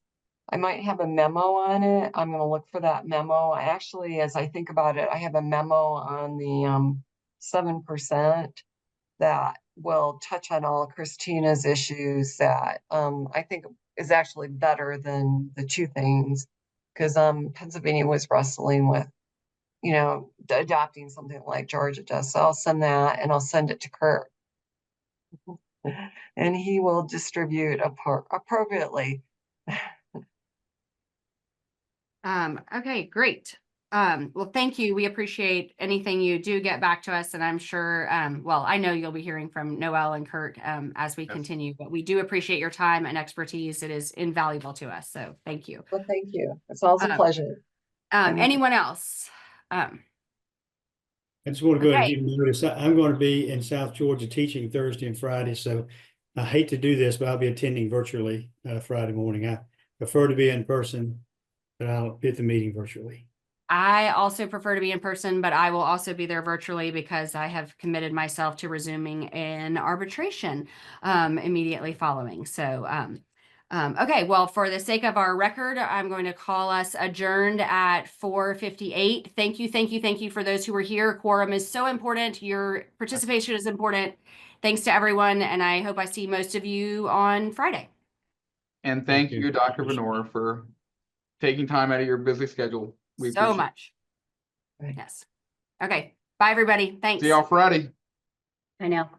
I might have a memo on it. I'm going to look for that memo. I actually, as I think about it, I have a memo on the 7% that will touch on all Christina's issues that I think is actually better than the 2 things, because Pennsylvania was wrestling with, adopting something like Georgia does. So I'll send that, and I'll send it to Kurt. And he will distribute appropriately. Okay, great. Well, thank you. We appreciate anything you do get back to us, and I'm sure, I know you'll be hearing from Noel and Kurt as we continue, but we do appreciate your time and expertise. It is invaluable to us, so thank you. Well, thank you. It's always a pleasure. Anyone else? I just want to go ahead Okay. and give you notice. I'm going to be in South Georgia teaching Thursday and Friday, so I hate to do this, but I'll be attending virtually Friday morning. I prefer to be in person, but I'll be at the meeting virtually. I also prefer to be in person, but I will also be there virtually because I have committed myself to resuming in arbitration immediately following. So, okay, well, for the sake of our record, I'm going to call us adjourned at 4:58. Thank you for those who were here. Quorum is so important. Your participation is important. Thanks to everyone, and I hope I see most of you on Friday. And thank you, Dr. Venor, for taking time out of your busy schedule. We So appreciate much. Yes. Okay. Bye, everybody. Thanks. it. See y'all Friday. I know.